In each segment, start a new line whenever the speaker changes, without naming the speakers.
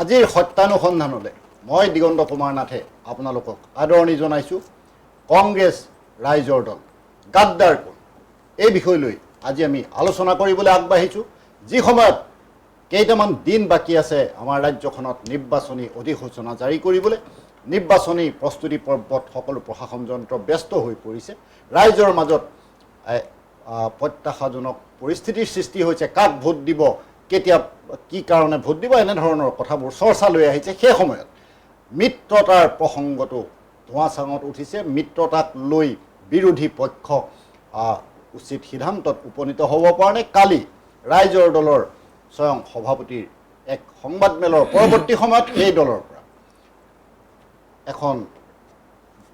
আজিৰ সত্যানুসন্ধানলৈ মই দিগন্ত কুমাৰ নাথে আপোনালোকক আদৰণি জনাইছোঁ। কংগ্ৰেছ ৰাইজৰ দল গাদ্দাৰ কোন এই বিষয় লৈ আজি আমি আলোচনা কৰিবলৈ আগবাঢ়িছোঁ। যি সময়ত কেইটামান দিন বাকী আছে আমাৰ ৰাজ্যখনত নিৰ্বাচনী অধিসূচনা জাৰি কৰিবলৈ, নিৰ্বাচনী প্ৰস্তুতি পৰ্বত সকলো প্ৰশাসন যন্ত্ৰ ব্যস্ত হৈ পৰিছে। ৰাইজৰ মাজত প্ৰত্যাশাজনক পৰিস্থিতিৰ সৃষ্টি হৈছে। কাক ভোট দিব, কেতিয়া কি কাৰণে ভোট দিব, এনেধৰণৰ কথাবোৰ চৰ্চা লৈ আহিছে। সেই সময়ত মিত্ৰতাৰ প্ৰসংগটো ধোঁৱাচাঙত উঠিছে। মিত্ৰতাক লৈ বিৰোধী পক্ষ উচিত সিদ্ধান্তত উপনীত হ'ব পৰা নাই। কালি ৰাইজৰ দলৰ স্বয়ং সভাপতিৰ এক সংবাদমেলৰ পৰৱৰ্তী সময়ত এই দলৰ পৰা এখন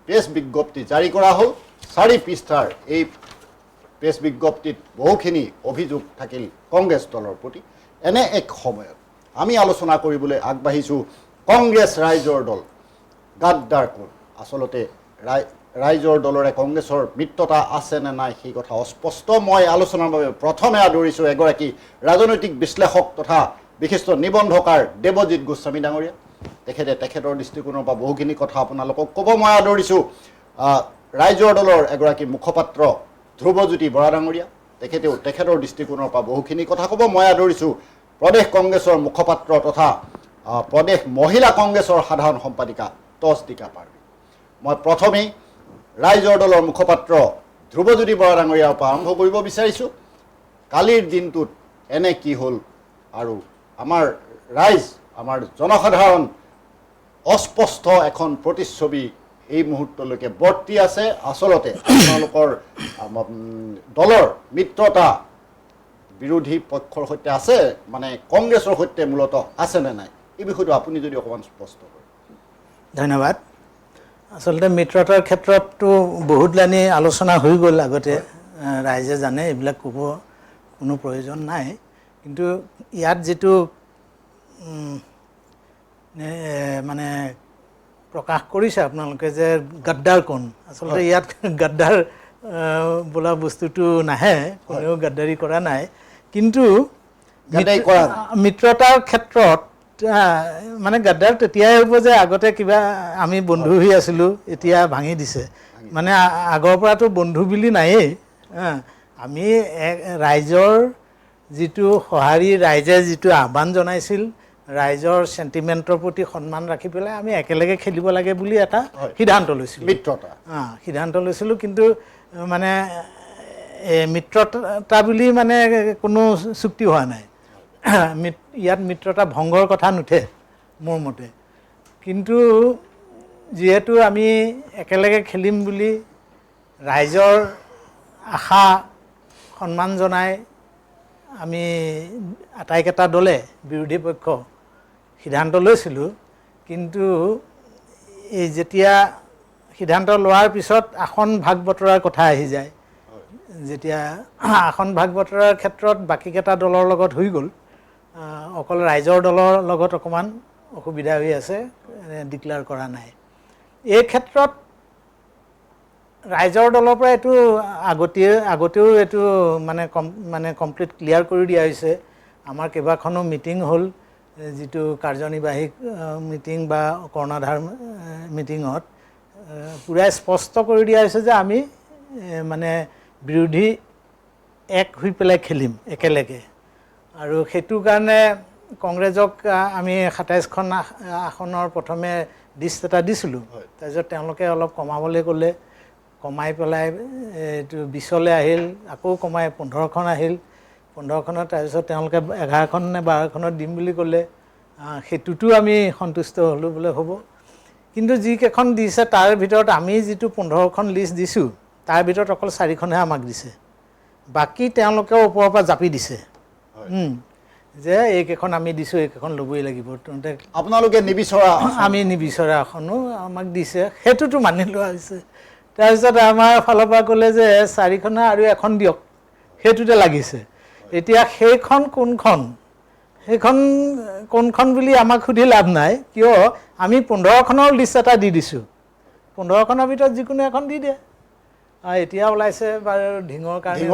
প্ৰেছ বিজ্ঞপ্তি জাৰি কৰা হ'ল। 4 পৃষ্ঠাৰ এই প্ৰেছ বিজ্ঞপ্তিত বহুখিনি অভিযোগ থাকিল কংগ্ৰেছ দলৰ প্ৰতি। এনে এক সময়ত আমি আলোচনা কৰিবলৈ আগবাঢ়িছোঁ কংগ্ৰেছ ৰাইজৰ দল গাদ্দাৰ কোন। আচলতে ৰাইজৰ দলৰে কংগ্ৰেছৰ মিত্ৰতা আছে নে নাই সেই কথা অস্পষ্ট। মই আলোচনাৰ বাবে প্ৰথমে আদৰিছোঁ এগৰাকী ৰাজনৈতিক বিশ্লেষক তথা বিশিষ্ট নিবন্ধকাৰ দেৱজিৎ গোস্বামী ডাঙৰীয়া। তেখেতৰ দৃষ্টিকোণৰ পৰা বহুখিনি কথা আপোনালোকক ক'ব। মই আদৰিছোঁ ৰাইজৰ দলৰ এগৰাকী মুখপাত্ৰ ধ্ৰুৱজ্যোতি বৰা ডাঙৰীয়া। তেখেতৰ দৃষ্টিকোণৰ পৰা বহুখিনি কথা ক'ব। মই আদৰিছোঁ প্ৰদেশ কংগ্ৰেছৰ মুখপাত্ৰ তথা প্ৰদেশ মহিলা কংগ্ৰেছৰ সাধাৰণ সম্পাদিকা তছদিকা পাৰ্বী। মই প্ৰথমেই ৰাইজৰ দলৰ মুখপাত্ৰ ধ্ৰুৱজ্যোতি বৰা ডাঙৰীয়াৰ পৰা আৰম্ভ কৰিব বিচাৰিছোঁ। কালিৰ দিনটোত এনে কি হ'ল আৰু আমাৰ ৰাইজ, আমাৰ জনসাধাৰণ অস্পষ্ট এখন প্ৰতিচ্ছবি এই মুহূৰ্তলৈকে বৰ্তি আছে। আচলতে আপোনালোকৰ দলৰ মিত্ৰতা বিৰোধী পক্ষৰ সৈতে আছে, মানে কংগ্ৰেছৰ সৈতে মূলতঃ আছেনে নাই, এই বিষয়টো আপুনি যদি অকণমান স্পষ্ট কৰে।
ধন্যবাদ। আচলতে মিত্ৰতাৰ ক্ষেত্ৰততো বহুত লানি আলোচনা হৈ গ'ল আগতে, ৰাইজে জানে, এইবিলাক ক'ব কোনো প্ৰয়োজন নাই। কিন্তু ইয়াত যিটো মানে প্ৰকাশ কৰিছে আপোনালোকে যে গাদ্দাৰ কোন, আচলতে ইয়াত গাদ্দাৰ বোলা বস্তুটো নাহে, কোনেও গাদ্দাৰী কৰা নাই। কিন্তু মিত্ৰতাৰ ক্ষেত্ৰত মানে গাদ্দাৰ তেতিয়াই হ'ব যে আগতে কিবা আমি বন্ধু হৈ আছিলোঁ, এতিয়া ভাঙি দিছে। মানে আগৰ পৰাতো বন্ধু বুলি নায়েই। আমি ৰাইজৰ যিটো সঁহাৰি, ৰাইজে যিটো আহ্বান জনাইছিল, ৰাইজৰ চেণ্টিমেণ্টৰ প্ৰতি সন্মান ৰাখি পেলাই আমি একেলগে খেলিব লাগে বুলি এটা সিদ্ধান্ত লৈছিলোঁ, মিত্ৰতা সিদ্ধান্ত লৈছিলোঁ। কিন্তু মানে মিত্ৰতা বুলি মানে কোনো চুক্তি হোৱা নাই। ইয়াত মিত্ৰতা ভংগৰ কথা নুঠে মোৰ মতে। কিন্তু যিহেতু আমি একেলগে খেলিম বুলি ৰাইজৰ আশা সন্মান জনাই আমি আটাইকেইটা দলে বিৰোধী পক্ষ সিদ্ধান্ত লৈছিলোঁ। কিন্তু এই যেতিয়া সিদ্ধান্ত লোৱাৰ পিছত আসন ভাগ বতৰাৰ কথা আহি যায়, যেতিয়া আসন ভাগ বতৰাৰ ক্ষেত্ৰত বাকীকেইটা দলৰ লগত হৈ গ'ল, অকল ৰাইজৰ দলৰ লগত অকণমান অসুবিধা হৈ আছে, ডিক্লেয়াৰ কৰা নাই। এই ক্ষেত্ৰত ৰাইজৰ দলৰ পৰা এইটো আগতেও এইটো মানে কমপ্লিট ক্লিয়াৰ কৰি দিয়া হৈছে। আমাৰ কেইবাখনো মিটিং হ'ল, যিটো কাৰ্যনিৰ্বাহী মিটিং বা কৰ্ণাধাৰ মিটিঙত পূৰাই স্পষ্ট কৰি দিয়া হৈছে যে আমি মানে বিৰোধী এক হৈ পেলাই খেলিম একেলগে। আৰু সেইটো কাৰণে কংগ্ৰেছক আমি 27খন আসনৰ প্ৰথমে লিষ্ট এটা দিছিলোঁ। তাৰপিছত তেওঁলোকে অলপ কমাবলৈ ক'লে, কমাই পেলাই এইটো 20লৈ আহিল, আকৌ কমাই 15খন আহিল। 15খনত তাৰপিছত তেওঁলোকে 11খন নে 12খনত দিম বুলি ক'লে। সেইটোতো আমি সন্তুষ্ট হ'লোঁ, বোলে হ'ব। কিন্তু যিকেইখন দিছে তাৰ ভিতৰত আমি যিটো 15খন লিষ্ট দিছোঁ তাৰ ভিতৰত অকল 4খনহে আমাক দিছে। বাকী তেওঁলোকে ওপৰৰ পৰা জাপি দিছে যে এইকেইখন আমি দিছোঁ, এইকেইখন ল'বই লাগিব।
আপোনালোকে নিবিচৰা,
আমি নিবিচৰা এখনো আমাক দিছে, সেইটোতো মানি লোৱা হৈছে। তাৰপিছত আমাৰ ফালৰ পৰা ক'লে যে 4খনে আৰু এখন দিয়ক, সেইটোতে লাগিছে। এতিয়া সেইখন কোনখন বুলি আমাক সুধি লাভ নাই, কিয় আমি 15খনৰ লিষ্ট এটা দি দিছোঁ। 15খনৰ ভিতৰত যিকোনো এখন দি দিয়ে। এতিয়া ওলাইছে বাৰু ঢিঙৰ কাৰণে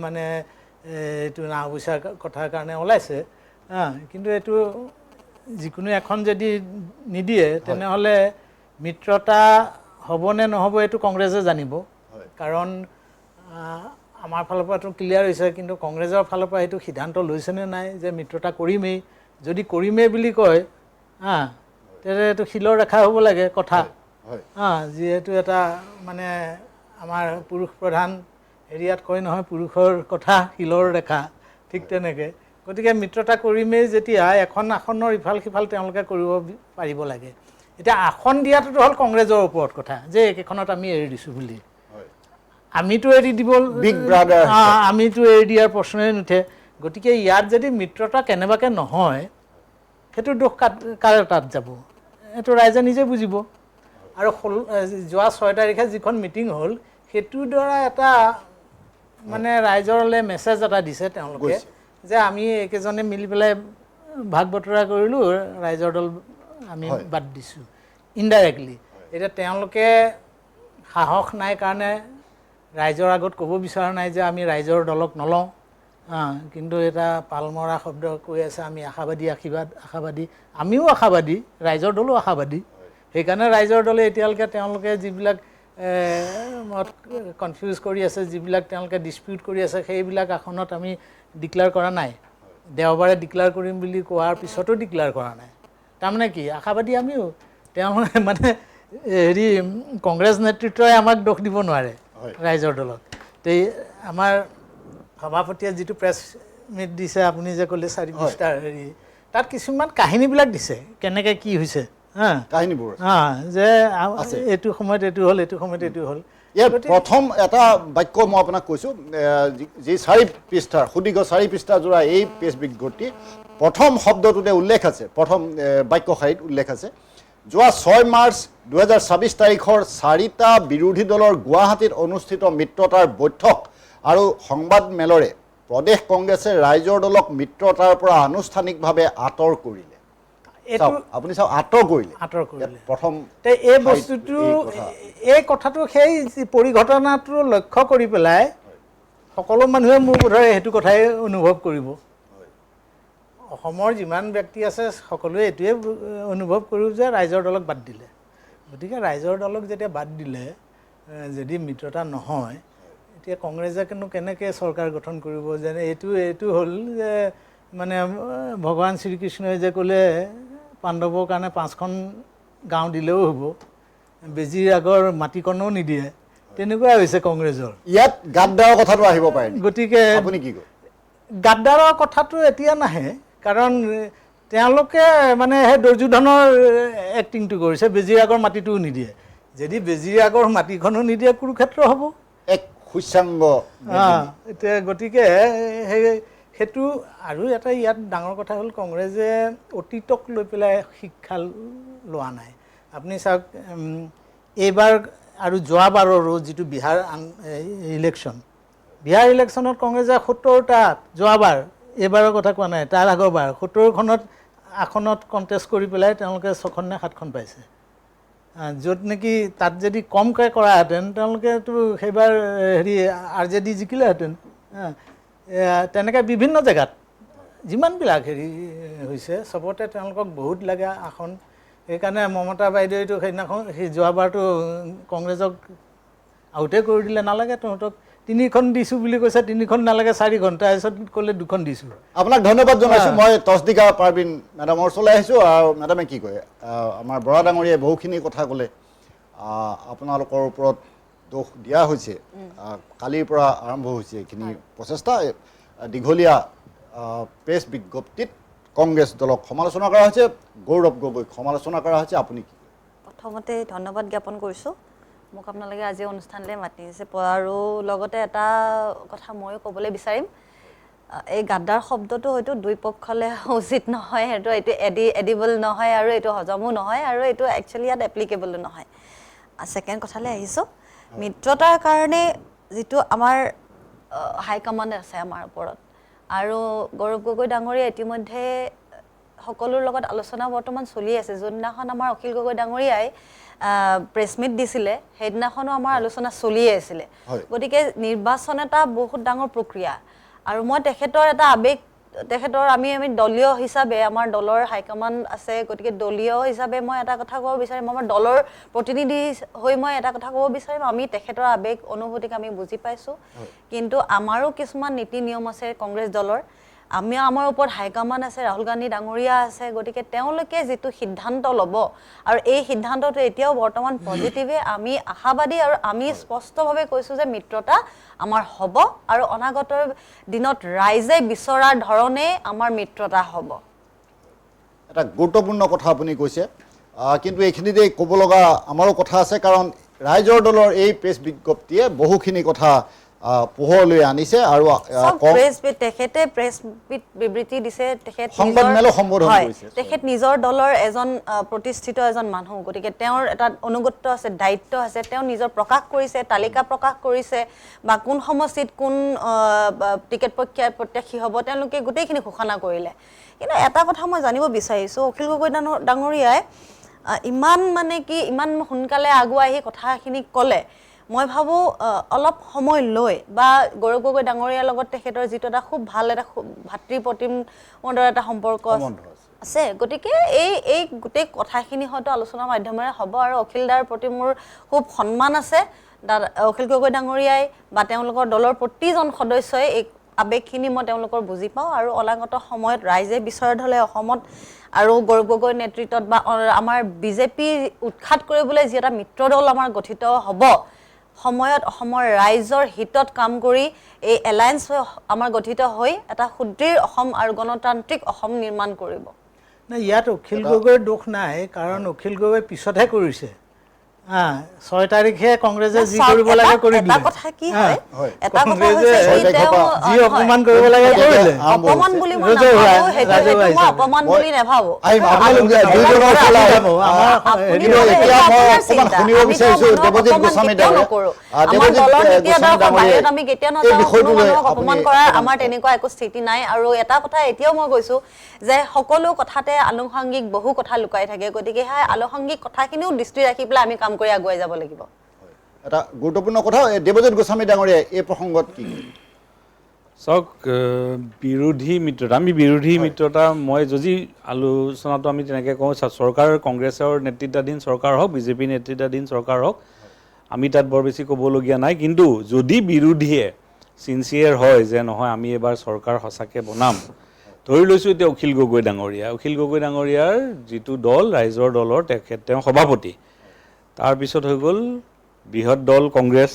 মানে এইটো নাওবৈচাৰ কথাৰ কাৰণে ওলাইছে। কিন্তু এইটো যিকোনো এখন যদি নিদিয়ে তেনেহ'লে মিত্ৰতা হ'ব নে নহ'ব এইটো কংগ্ৰেছে জানিব কাৰণ আমাৰ ফালৰ পৰাতো ক্লিয়াৰ হৈছে কিন্তু কংগ্ৰেছৰ ফালৰ পৰা সেইটো সিদ্ধান্ত লৈছেনে নাই যে মিত্ৰতা কৰিমেই যদি কৰিমেই বুলি কয় তেতিয়া এইটো শিলৰ ৰেখা হ'ব লাগে কথা যিহেতু এটা মানে আমাৰ পুৰুষ প্ৰধান এৰিয়াত কয় নহয় পুৰুষৰ কথা শিলৰ ৰেখা ঠিক তেনেকৈ গতিকে মিত্ৰতা কৰিমেই যেতিয়া এখন আসনৰ ইফাল সিফাল তেওঁলোকে কৰিব পাৰিব লাগে এতিয়া আসন দিয়াটোতো হ'ল কংগ্ৰেছৰ ওপৰত কথা যে এইকেইখনত আমি এৰি দিছোঁ বুলি আমিতো এৰি দিব আমিতো এৰি দিয়াৰ প্ৰশ্নই নুঠে গতিকে ইয়াত যদি মিত্ৰতা কেনেবাকৈ নহয় সেইটো দোষ কাৰ তাত যাব এইটো ৰাইজে নিজে বুজিব আৰু যোৱা 6 তাৰিখে যিখন মিটিং হ'ল সেইটোৰ দ্বাৰা এটা মানে ৰাইজৰলৈ মেছেজ এটা দিছে তেওঁলোকে যে আমি এইকেইজনে মিলি পেলাই ভাগ বতৰা কৰিলোঁ ৰাইজৰ দল আমি বাদ দিছোঁ ইনডাইৰেক্টলি এতিয়া তেওঁলোকে সাহস নাই কাৰণে ৰাইজৰ আগত ক'ব বিচৰা নাই যে আমি ৰাইজৰ দলক নলওঁ কিন্তু এটা পালমৰা শব্দ কৈ আছে আমি আশাবাদী আমিও আশাবাদী ৰাইজৰ দলো আশাবাদী সেইকাৰণে ৰাইজৰ দলে এতিয়ালৈকে তেওঁলোকে যিবিলাক কনফিউজ কৰি আছে যিবিলাক তেওঁলোকে ডিছপিউট কৰি আছে সেইবিলাক আসনত আমি ডিক্লেয়াৰ কৰা নাই দেওবাৰে ডিক্লেয়াৰ কৰিম বুলি কোৱাৰ পিছতো ডিক্লেয়াৰ কৰা নাই তাৰমানে কি আশাবাদী আমিও তেওঁলোকে মানে হেৰি কংগ্ৰেছ নেতৃত্বই আমাক দোষ দিব নোৱাৰে ৰাইজৰ দলক তে আমাৰ সভাপতিয়ে যিটো প্ৰেছ মিট দিছে আপুনি যে ক'লে 4-5টা হেৰি তাত কিছুমান কাহিনীবিলাক দিছে কেনেকৈ কি হৈছে
কাহিনীবোৰ
যে এইটো সময়ত এইটো হ'ল এইটো সময়ত এইটো হ'ল
ইয়াৰ প্ৰথম এটা বাক্য মই আপোনাক কৈছোঁ যি 4 পৃষ্ঠাৰ সুদীৰ্ঘ 4 পৃষ্ঠা জোৰা এই প্ৰেছ বিজ্ঞপ্তি প্ৰথম শব্দটোতে উল্লেখ আছে প্ৰথম বাক্য শাৰীত উল্লেখ আছে যোৱা 6 মাৰ্চ 2024 তাৰিখৰ 4টা বিৰোধী দলৰ গুৱাহাটীত অনুষ্ঠিত মিত্ৰতাৰ বৈঠক আৰু সংবাদ মেলৰে প্ৰদেশ কংগ্ৰেছে ৰাইজৰ দলক মিত্ৰতাৰ পৰা আনুষ্ঠানিকভাৱে আঁতৰ কৰিলে আপুনি চাওক আঁতৰ কৰিলে প্ৰথম
এই বস্তুটো এই কথাটো সেই পৰিঘটনাটো লক্ষ্য কৰি পেলাই সকলো মানুহে মোৰ বোধহয় সেইটো কথাই অনুভৱ কৰিব অসমৰ যিমান ব্যক্তি আছে সকলোৱে এইটোৱে অনুভৱ কৰোঁ যে ৰাইজৰ দলক বাদ দিলে গতিকে ৰাইজৰ দলক যেতিয়া বাদ দিলে যদি মিত্ৰতা নহয় এতিয়া কংগ্ৰেছে কেনেকৈ চৰকাৰ গঠন কৰিব যেনে এইটো হ'ল যে মানে ভগৱান শ্ৰীকৃষ্ণই যে ক'লে পাণ্ডৱৰ কাৰণে 5খন গাঁও দিলেও হ'ব বেজীৰ আগৰ মাটিকণো নিদিয়ে তেনেকুৱা হৈছে কংগ্ৰেছৰ
ইয়াত গাদ্দাৰৰ কথাটো আহিব পাৰে
গতিকে
আপুনি কি কয়
গাদ্দাৰৰ কথাটো এতিয়া নাহে কাৰণ তেওঁলোকে মানে সেই দুৰ্যোধনৰ এক্টিংটো কৰিছে বেজীৰ আগৰ মাটিটোও নিদিয়ে যদি বেজীৰ আগৰ মাটিখনো নিদিয়ে কুৰুক্ষেত্ৰ হ'ব
এক সুচাংগ
এতিয়া গতিকে সেইটো আৰু এটা ইয়াত ডাঙৰ কথা হ'ল কংগ্ৰেছে অতীতক লৈ পেলাই শিক্ষা লোৱা নাই আপুনি চাওক এইবাৰ আৰু যোৱাবাৰৰো যিটো বিহাৰ ইলেকশ্যনত কংগ্ৰেছে 70টা যোৱাবাৰ এইবাৰৰ কথা কোৱা নাই তাৰ আগৰবাৰ 70খনত আসনত কণ্টেষ্ট কৰি পেলাই তেওঁলোকে 6খন নে 7খন পাইছে য'ত নেকি তাত যদি কমকৈ কৰাহেঁতেন তেওঁলোকেতো সেইবাৰ হেৰি RJD জিকিলেহেঁতেন তেনেকৈ বিভিন্ন জেগাত যিমানবিলাক হেৰি হৈছে চবতে তেওঁলোকক বহুত লাগে আসন সেইকাৰণে মমতা বাইদেউতো সেইদিনাখন সেই যোৱাবাৰতো কংগ্ৰেছক আউটে কৰি দিলে নালাগে তহঁতক 3খন দিছোঁ বুলি কৈছে 3খন নালাগে 4খন তাৰপিছত ক'লে 2খন দিছোঁ
আপোনাক ধন্যবাদ জনাইছোঁ মই তছদিকা পাৰবিন মেডামৰ ওচৰলৈ আহিছোঁ আৰু মেডামে কি কয় আমাৰ বৰা ডাঙৰীয়াই বহুখিনি কথা ক'লে আপোনালোকৰ ওপৰত দোষ দিয়া হৈছে কালিৰ পৰা আৰম্ভ হৈছে এইখিনি প্ৰচেষ্টা দীঘলীয়া প্ৰেছ বিজ্ঞপ্তিত কংগ্ৰেছ দলক সমালোচনা কৰা হৈছে গৌৰৱ গগৈক সমালোচনা কৰা হৈছে আপুনি কি
প্ৰথমতে ধন্যবাদ জ্ঞাপন কৰিছোঁ মোক আপোনালোকে আজি অনুষ্ঠানলৈ মাতিছে আৰু লগতে এটা কথা ময়ো ক'বলৈ বিচাৰিম এই গাদ্দাৰ শব্দটো হয়তো দুই পক্ষলৈ উচিত নহয় এইটো এডিবল নহয় আৰু এইটো হজমো নহয় আৰু এইটো একচুৱেলি ইয়াত এপ্লিকেবলো নহয় ছেকেণ্ড কথালৈ আহিছোঁ মিত্ৰতাৰ কাৰণে যিটো আমাৰ হাইকমাণ্ড আছে আমাৰ ওপৰত আৰু গৌৰৱ গগৈ ডাঙৰীয়া ইতিমধ্যে সকলোৰ লগত আলোচনা বৰ্তমান চলি আছে যোনদিনাখন আমাৰ অখিল গগৈ ডাঙৰীয়াই প্ৰেছ মিট দিছিলে সেইদিনাখনো আমাৰ আলোচনা চলিয়ে আছিলে গতিকে নিৰ্বাচন এটা বহুত ডাঙৰ প্ৰক্ৰিয়া আৰু মই তেখেতৰ এটা আৱেগ তেখেতৰ আমি দলীয় হিচাপে আমাৰ দলৰ হাইকমাণ্ড আছে গতিকে দলীয় হিচাপে মই এটা কথা ক'ব বিচাৰিম আমাৰ দলৰ প্ৰতিনিধি হৈ মই এটা কথা ক'ব বিচাৰিম আমি তেখেতৰ আৱেগ অনুভূতিক আমি বুজি পাইছোঁ কিন্তু আমাৰো কিছুমান নীতি নিয়ম আছে কংগ্ৰেছ দলৰ আমাৰ ওপৰত হাইকমাণ্ড আছে ৰাহুল গান্ধী ডাঙৰীয়া আছে গতিকে তেওঁলোকে যিটো সিদ্ধান্ত ল'ব আৰু এই সিদ্ধান্তটো এতিয়াও বৰ্তমান পজিটিভে আমি আশাবাদী আৰু আমি স্পষ্টভাৱে কৈছোঁ যে মিত্ৰতা আমাৰ হ'ব আৰু অনাগত দিনত ৰাইজে বিচৰাৰ ধৰণে আমাৰ মিত্ৰতা হ'ব
এটা গুৰুত্বপূৰ্ণ কথা আপুনি কৈছে কিন্তু এইখিনিতে ক'ব লগা আমাৰো কথা আছে কাৰণ ৰাইজৰ দলৰ এই প্ৰেছ বিজ্ঞপ্তিয়ে বহুখিনি কথা পোহৰলৈ আনিছে আৰু
তেখেতে প্ৰেছ বিবৃতি দিছে তেখেত নিজৰ দলৰ এজন প্ৰতিষ্ঠিত এজন মানুহ গতিকে তেওঁৰ এটা অনুগত্য আছে দায়িত্ব আছে তেওঁ নিজৰ প্ৰকাশ কৰিছে তালিকা প্ৰকাশ কৰিছে বা কোন সমষ্টিত কোন টিকেট প্ৰত্যাশী হ'ব তেওঁলোকে গোটেইখিনি ঘোষণা কৰিলে কিন্তু এটা কথা মই জানিব বিচাৰিছোঁ অখিল গগৈ ডাঙৰীয়াই ইমান মানে কি ইমান সোনকালে আগুৱাই আহি কথাখিনি ক'লে মই ভাবোঁ অলপ সময় লৈ বা গৌৰৱ গগৈ ডাঙৰীয়াৰ লগত তেখেতৰ যিটো এটা খুব ভাল এটা ভাতৃ প্ৰতিমৰ দৰে এটা সম্পৰ্ক আছে গতিকে এই গোটেই কথাখিনি হয়তো আলোচনাৰ মাধ্যমেৰে হ'ব আৰু অখিলদাৰ প্ৰতি মোৰ খুব সন্মান আছে অখিল গগৈ ডাঙৰীয়াই বা তেওঁলোকৰ দলৰ প্ৰতিজন সদস্যই এই আৱেগখিনি মই তেওঁলোকৰ বুজি পাওঁ আৰু অনাগত সময়ত ৰাইজে বিচৰাত হ'লে অসমত আৰু গৌৰৱ গগৈ নেতৃত্বত বা আমাৰ বিজেপি উৎখাত কৰিবলৈ যি এটা মিত্ৰ দল আমাৰ গঠিত হ'ব সময়ত অসমৰ ৰাইজৰ হিতত কাম কৰি এই এলায়েন্স আমাৰ গঠিত হৈ এটা সুদৃঢ় অসম আৰু গণতান্ত্ৰিক অসম নিৰ্মাণ কৰিব
না ইয়াত অখিল গগৈৰ দোষ নাই কাৰণ অখিল গগৈ পিছতহে কৰিছে 6 তাৰিখে কংগ্ৰেছে যি কৰিব লাগে কৰি দিলে
এটা কথা কি হয় এটা কথা হৈছে
যি অপমান কৰিব লাগে কৰিলে
অপমান বুলি মই নাভাবোঁ সেইটো মই অপমান বুলি নাভাবোঁ অপমান কৰাৰ আমাৰ তেনেকুৱা একো স্থিতি নাই আৰু এটা কথা এতিয়াও মই কৈছোঁ যে সকলো কথাতে আনুষংগিক বহু কথা লুকাই থাকে গতিকে সেই আনুষংগিক কথাখিনিও দৃষ্টি ৰাখি পেলাই আমি কাম কৰি আগুৱাই যাব লাগিব
এটা গুৰুত্বপূৰ্ণ কথা দেৱজিৎ গোস্বামী ডাঙৰীয়া এই প্ৰসংগত কি
চাওক বিৰোধী মিত্ৰতা আমি বিৰোধী মিত্ৰতা মই যদি আলোচনাটো আমি তেনেকৈ কওঁ চৰকাৰ কংগ্ৰেছৰ নেতৃত্বাধীন চৰকাৰ হওক বিজেপি নেতৃত্বাধীন চৰকাৰ হওক আমি তাত বৰ বেছি ক'বলগীয়া নাই কিন্তু যদি বিৰোধীয়ে চিনচিয়াৰ হয় যে নহয় আমি এবাৰ চৰকাৰ সঁচাকৈ বনাম ধৰি লৈছোঁ এতিয়া অখিল গগৈ ডাঙৰীয়াৰ যিটো দল ৰাইজৰ দলৰ তেওঁ সভাপতি তাৰপিছত হৈ গ'ল বৃহৎ দল কংগ্ৰেছ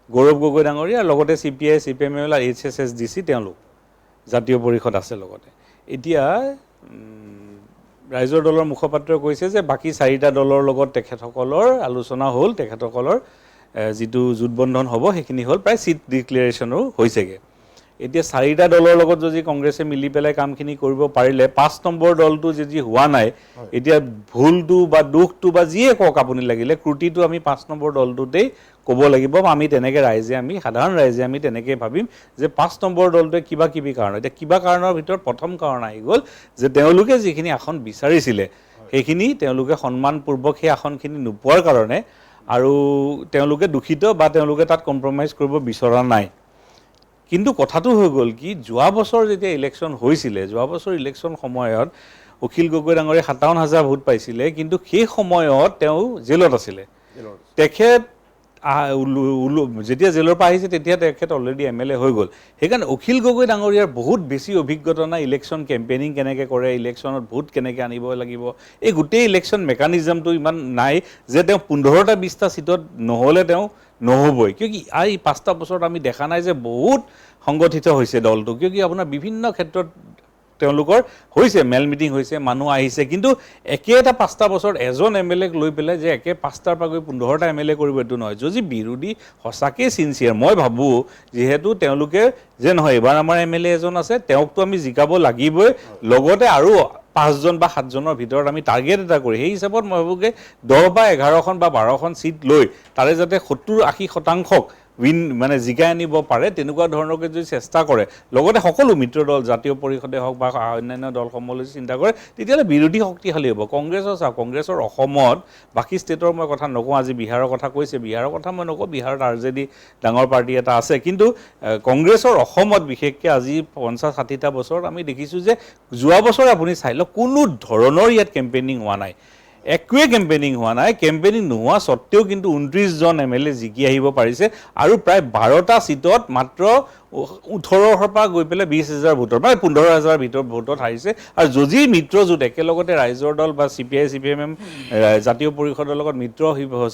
গৌৰৱ গগৈ ডাঙৰীয়া লগতে CPI CPML আৰু HSSDC তেওঁলোক জাতীয় পৰিষদ আছে লগতে এতিয়া ৰাইজৰ দলৰ মুখপাত্ৰই কৈছে যে বাকী 4টা দলৰ লগত তেখেতসকলৰ আলোচনা হ'ল তেখেতসকলৰ যিটো জোটবন্ধন হ'ব সেইখিনি হ'ল প্ৰায় চিট ডিক্লেৰেশ্যনো হৈছেগৈ এতিয়া 4টা দলৰ লগত যদি কংগ্ৰেছে মিলি পেলাই কামখিনি কৰিব পাৰিলে 5 নম্বৰ দলটো যদি হোৱা নাই এতিয়া ভুলটো বা দুখটো বা যিয়ে কওক আপুনি লাগিলে ক্ৰুটিটো আমি 5 নম্বৰ দলটোতেই ক'ব লাগিব আমি তেনেকৈ সাধাৰণ ৰাইজে আমি তেনেকৈ ভাবিম যে 5 নম্বৰ দলটোৱে কিবা কাৰণ এতিয়া কিবা কাৰণৰ ভিতৰত প্ৰথম কাৰণ আহি গ'ল যে তেওঁলোকে যিখিনি আসন বিচাৰিছিলে সেইখিনি তেওঁলোকে সন্মানপূৰ্বক সেই আসনখিনি নোপোৱাৰ কাৰণে আৰু তেওঁলোকে দুখিত বা তেওঁলোকে তাত কম্প্ৰমাইজ কৰিব বিচৰা নাই কিন্তু কথাটো হৈ গ'ল কি যোৱা বছৰ যেতিয়া ইলেকশ্যন হৈছিলে যোৱা বছৰ ইলেকশ্যন সময়ত অখিল গগৈ ডাঙৰীয়া 57,000 ভোট পাইছিলে কিন্তু সেই সময়ত তেওঁ জেলত আছিলে তেখেত যেতিয়া জেলৰ পৰা আহিছে তেতিয়া তেখেত অলৰেডি MLA হৈ গ'ল সেইকাৰণে অখিল গগৈ ডাঙৰীয়াৰ বহুত বেছি অভিজ্ঞতা নাই ইলেকশ্যন কেম্পেইনিং কেনেকৈ কৰে ইলেকশ্যনত ভোট কেনেকৈ আনিব লাগিব এই গোটেই ইলেকশ্যন মেকানিজমটো ইমান নাই যে তেওঁ 15টা 20টা চিটত নহ'লে তেওঁ নহ'বই কিয় কি এই 5টা বছৰত আমি দেখা নাই যে বহুত সংগঠিত হৈছে দলটো কিয় কি আপোনাৰ বিভিন্ন ক্ষেত্ৰত তেওঁলোকৰ হৈছে মেল মিটিং হৈছে মানুহ আহিছে কিন্তু একেটা 5টা বছৰ এজন MLA লৈ পেলাই যে একে 5টাৰ পৰা গৈ 15টা MLA কৰিব এইটো নহয় যদি বিৰোধী সঁচাকৈ চিনচিয়াৰ মই ভাবোঁ যিহেতু তেওঁলোকে যে নহয় এবাৰ আমাৰ MLA এজন আছে তেওঁকতো আমি জিকাব লাগিবই লগতে আৰু 5জন বা 7জনৰ ভিতৰত আমি টাৰ্গেট এটা কৰি সেই হিচাপত মই ভাবোঁ যে 10 বা 11খন বা 12খন চিট লৈ তাৰে যাতে 70-80% মানে জিকাই আনিব পাৰে তেনেকুৱা ধৰণকে যদি চেষ্টা কৰে লগতে সকলো মিত্ৰ দল জাতীয় পৰিষদে হওক বা অন্যান্য দলসমূহলৈ চিন্তা কৰে তেতিয়াহ'লে বিৰোধী শক্তিশালী হ'ব কংগ্ৰেছৰ চাওক কংগ্ৰেছৰ অসমত বাকী ষ্টেটৰ মই কথা নকওঁ আজি বিহাৰৰ কথা কৈছে বিহাৰৰ কথা মই নকওঁ বিহাৰত আৰ জে ডি ডাঙৰ পাৰ্টি এটা আছে কিন্তু কংগ্ৰেছৰ অসমত বিশেষকৈ আজি 50-60টা বছৰত আমি দেখিছোঁ যে যোৱা বছৰ আপুনি চাই লওক কোনো ধৰণৰ ইয়াত কেম্পেইনিং হোৱা নাই একোৱে কেম্পেইনিং হোৱা নাই কেম্পেইনিং নোহোৱা স্বত্তেও কিন্তু 29জন MLA জিকি আহিব পাৰিছে আৰু প্ৰায় 12টা চিটত মাত্ৰ 18ৰ পৰা গৈ পেলাই 20,000 ভোটৰ মানে 15,000 ভিতৰত ভোটত হাৰিছে আৰু যদি মিত্ৰজোঁট একেলগতে ৰাইজৰ দল বা CPI CPM জাতীয় পৰিষদৰ লগত মিত্ৰ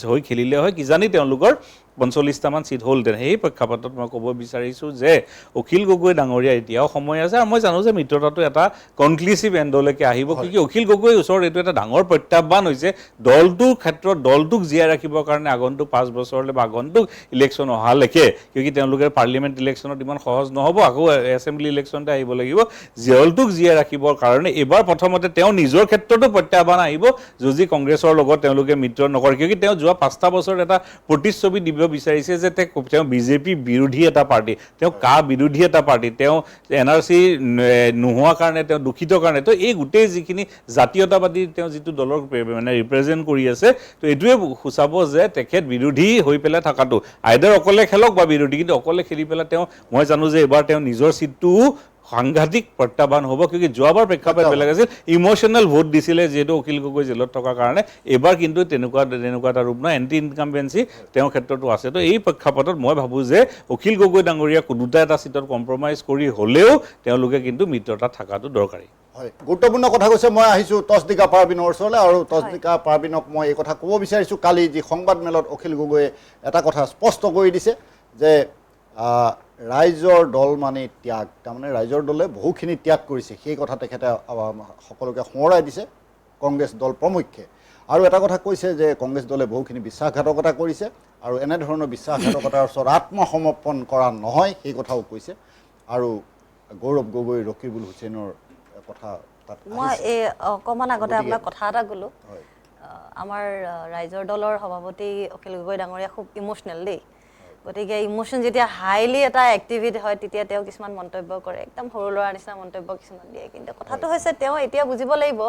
হৈ খেলিলে হয় কিজানি তেওঁলোকৰ 45টামান চিট হ'লহেঁতেন সেই প্ৰেক্ষাপটত মই ক'ব বিচাৰিছোঁ যে অখিল গগৈ ডাঙৰীয়া এতিয়াও সময় আছে আৰু মই জানো যে মিত্ৰতাটো এটা কনক্লুচিভ এণ্ডলৈকে আহিব কিয় অখিল গগৈৰ ওচৰত এইটো এটা ডাঙৰ প্ৰত্যাহ্বান হৈছে দলটোৰ ক্ষেত্ৰত দলটোক জীয়াই ৰাখিবৰ কাৰণে আগন্তুক 5 বছৰলৈ বা আগন্তুক ইলেকশ্যন অহালৈকে কিয় তেওঁলোকে পাৰ্লিয়ামেণ্ট ইলেকশ্যনত ইমান সহজ নহ'ব আকৌ এছেম্বলি ইলেকশ্যনতে আহিব লাগিব দলটোক জীয়াই ৰাখিবৰ কাৰণে এবাৰ প্ৰথমতে তেওঁ নিজৰ ক্ষেত্ৰতো প্ৰত্যাহ্বান আহিব যদি কংগ্ৰেছৰ লগত তেওঁলোকে মিত্ৰ নকৰে কিয় তেওঁ যোৱা 5টা বছৰত এটা প্ৰতিচ্ছবি দিব বিচাৰিছে যে তেওঁ বিজেপি বিৰোধী এটা পাৰ্টি তেওঁ কা বিৰোধী এটা পাৰ্টি তেওঁ NRC নোহোৱাৰ কাৰণে তেওঁ দুখিত কাৰণে তো এই গোটেই যিখিনি জাতীয়তাবাদী তেওঁ যিটো দলৰ মানে ৰিপ্ৰেজেণ্ট কৰি আছে তো এইটোৱে সূচাব যে তেখেত বিৰোধী হৈ পেলাই থকাটো আইদাৰ অকলে খেলক বা বিৰোধী কিন্তু অকলে খেলি পেলাই তেওঁ মই জানো যে এবাৰ তেওঁ নিজৰ চিটটোও সাংঘাতিক প্ৰত্যাহ্বান হ'ব কিয় যোৱাবাৰ প্ৰেক্ষাপট বেলেগ আছিল ইমোশ্যনেল ভোট দিছিলে যিহেতু অখিল গগৈ জেলত থকাৰ কাৰণে এবাৰ কিন্তু তেনেকুৱা এটা ৰূপ নহয় এণ্টি ইনকামবেঞ্চি তেওঁৰ ক্ষেত্ৰতো আছে তো এই প্ৰেক্ষাপটত মই ভাবোঁ যে অখিল গগৈ ডাঙৰীয়া দুটা এটা চিটত কম্প্ৰমাইজ কৰি হ'লেও তেওঁলোকে কিন্তু মিত্ৰতাত থকাটো দৰকাৰী
হয় গুৰুত্বপূৰ্ণ কথা কৈছে মই আহিছোঁ তছদিকা পাৰবিনৰ ওচৰলৈ আৰু তছদিকা পাৰবিনক মই এই কথা ক'ব বিচাৰিছোঁ কালি যি সংবাদমেলত অখিল গগৈয়ে এটা কথা স্পষ্ট কৰি দিছে যে ৰাইজৰ দল মানে ত্যাগ তাৰমানে ৰাইজৰ দলে বহুখিনি ত্যাগ কৰিছে সেই কথা তেখেতে সকলোকে সোঁৱৰাই দিছে কংগ্ৰেছ দল প্ৰমুখ্যে আৰু এটা কথা কৈছে যে কংগ্ৰেছ দলে বহুখিনি বিশ্বাসঘাতকতা কৰিছে আৰু এনেধৰণৰ বিশ্বাসঘাতকতাৰ ওচৰত আত্মসমৰ্পণ কৰা নহয় সেই কথাও কৈছে আৰু গৌৰৱ গগৈ ৰকিবুল হুছেইনৰ কথা তাত
মই এই অকণমান আগতে আপোনাক কথা এটা ক'লোঁ আমাৰ ৰাইজৰ দলৰ সভাপতি অখিল গগৈ ডাঙৰীয়া খুব ইম'চনেল দেই গতিকে ইমোশ্যন যেতিয়া হাইলি এটা এক্টিভিটি হয় তেতিয়া তেওঁ কিছুমান মন্তব্য কৰে একদম সৰু ল'ৰাৰ নিচিনা মন্তব্য কিছুমান দিয়ে কিন্তু কথাটো হৈছে তেওঁ এতিয়া বুজিব লাগিব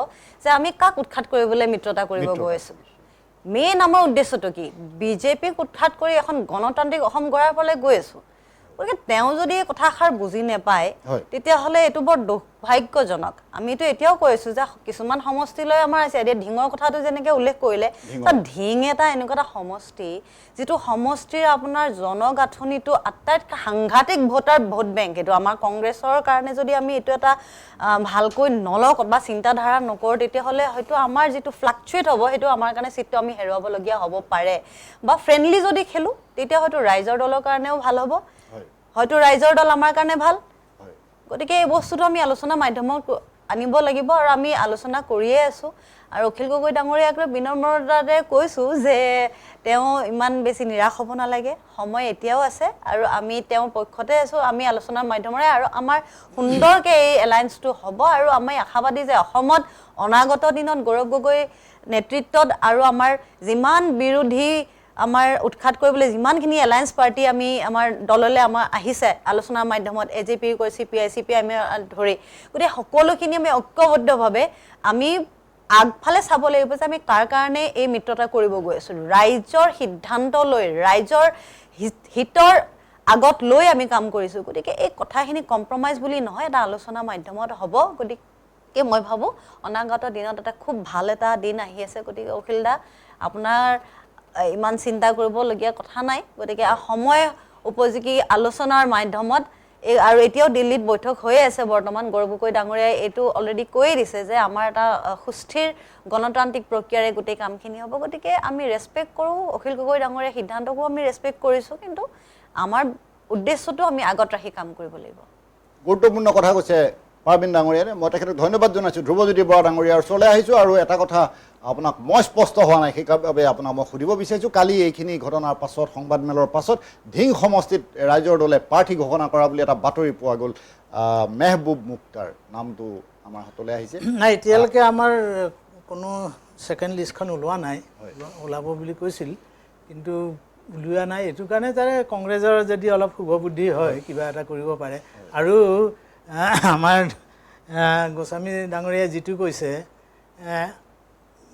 যে আমি কাক উৎখাত কৰিবলৈ মিত্ৰতা কৰিব গৈ আছোঁ মেইন আমাৰ উদ্দেশ্যটো কি বিজেপিক উৎখাত কৰি এখন গণতান্ত্ৰিক অসম গঢ়াবলৈ গৈ আছোঁ গতিকে তেওঁ যদি এই কথাষাৰ বুজি নাপায় তেতিয়াহ'লে এইটো বৰ দুৰ্ভাগ্যজনক আমিতো এতিয়াও কৈ আছোঁ যে কিছুমান সমষ্টিলৈ আমাৰ আছে এতিয়া ঢিঙৰ কথাটো যেনেকৈ উল্লেখ কৰিলে ঢিং এটা এনেকুৱা এটা সমষ্টি যিটো সমষ্টিৰ আপোনাৰ জনগাঁথনিটো আটাইতকৈ সাংঘাতিক ভোট বেংক এইটো আমাৰ কংগ্ৰেছৰ কাৰণে যদি আমি এইটো এটা ভালকৈ নলওঁ বা চিন্তাধাৰা নকৰোঁ তেতিয়াহ'লে হয়তো আমাৰ যিটো ফ্লাকচুৱেট হ'ব সেইটো আমাৰ কাৰণে চিটটো আমি হেৰুৱাবলগীয়া হ'ব পাৰে বা ফ্ৰেণ্ডলি যদি খেলোঁ তেতিয়া হয়তো ৰাইজৰ দলৰ কাৰণেও ভাল হ'ব হয়তো ৰাইজৰ দল আমাৰ কাৰণে ভাল গতিকে এই বস্তুটো আমি আলোচনা মাধ্যমত আনিব লাগিব আৰু আমি আলোচনা কৰিয়ে আছোঁ আৰু অখিল গগৈ ডাঙৰীয়াক বিনম্ৰতাৰে কৈছোঁ যে তেওঁ ইমান বেছি নিৰাশ হ'ব নালাগে সময় এতিয়াও আছে আৰু আমি তেওঁৰ পক্ষতে আছোঁ আমি আলোচনাৰ মাধ্যমেৰে আৰু আমাৰ সুন্দৰকৈ এই এলায়েন্সটো হ'ব আৰু আমি আশাবাদী যে অসমত অনাগত দিনত গৌৰৱ গগৈ নেতৃত্বত আৰু আমাৰ যিমান বিৰোধী আমাৰ উৎখাত কৰিবলৈ যিমানখিনি এলায়েন্স পাৰ্টি আমি আমাৰ দললৈ আমাৰ আহিছে আলোচনাৰ মাধ্যমত AJP কৈ CPI CPM ধৰি গতিকে সকলোখিনি আমি ঐক্যবদ্ধভাৱে আমি আগফালে চাব লাগিব যে আমি কাৰ কাৰণে এই মিত্ৰতা কৰিব গৈ আছোঁ ৰাইজৰ সিদ্ধান্ত লৈ ৰাইজৰ হিতৰ আগত লৈ আমি কাম কৰিছোঁ গতিকে এই কথাখিনি কম্প্ৰমাইজ বুলি নহয় এটা আলোচনা মাধ্যমত হ'ব গতিকে মই ভাবোঁ অনাগত দিনত এটা খুব ভাল এটা দিন আহি আছে গতিকে অখিল দা আপোনাৰ ইমান চিন্তা কৰিবলগীয়া কথা নাই গতিকে সময় উপযোগী আলোচনাৰ মাধ্যমত আৰু এতিয়াও দিল্লীত বৈঠক হৈয়ে আছে বৰ্তমান গৌৰৱ গগৈ ডাঙৰীয়াই এইটো অলৰেডি কৈয়ে দিছে যে আমাৰ এটা সুস্থিৰ গণতান্ত্ৰিক প্ৰক্ৰিয়াৰে গোটেই কামখিনি হ'ব গতিকে আমি ৰেচপেক্ট কৰোঁ অখিল গগৈ ডাঙৰীয়াৰ সিদ্ধান্তকো আমি ৰেচপেক্ট কৰিছোঁ কিন্তু আমাৰ উদ্দেশ্যটো আমি আগত ৰাখি কাম কৰিব লাগিব
গুৰুত্বপূৰ্ণ কথা কৈছে পাৰবিন ডাঙৰীয়াই মই তেখেতক ধন্যবাদ জনাইছোঁ ধ্ৰুৱজ্যোতি বৰা ডাঙৰীয়াৰ ওচৰলৈ আহিছোঁ আৰু এটা কথা আপোনাক মই স্পষ্ট হোৱা নাই সেইবাবে আপোনাক মই সুধিব বিচাৰিছোঁ কালি এইখিনি ঘটনাৰ পাছত সংবাদমেলৰ পাছত ঢিং সমষ্টিত ৰাইজৰ দলে প্ৰাৰ্থী ঘোষণা কৰা বুলি এটা বাতৰি পোৱা গ'ল মেহবুব মুক্তাৰ নামটো আমাৰ হাতলৈ আহিছে
নাই এতিয়ালৈকে আমাৰ কোনো ছেকেণ্ড লিষ্টখন ওলোৱা নাই ওলাব বুলি কৈছিল কিন্তু উলিওৱা নাই এইটো কাৰণে তাৰে কংগ্ৰেছৰ যদি অলপ শুভবুদ্ধি হয় কিবা এটা কৰিব পাৰে আৰু আমাৰ গোস্বামী ডাঙৰীয়াই যিটো কৈছে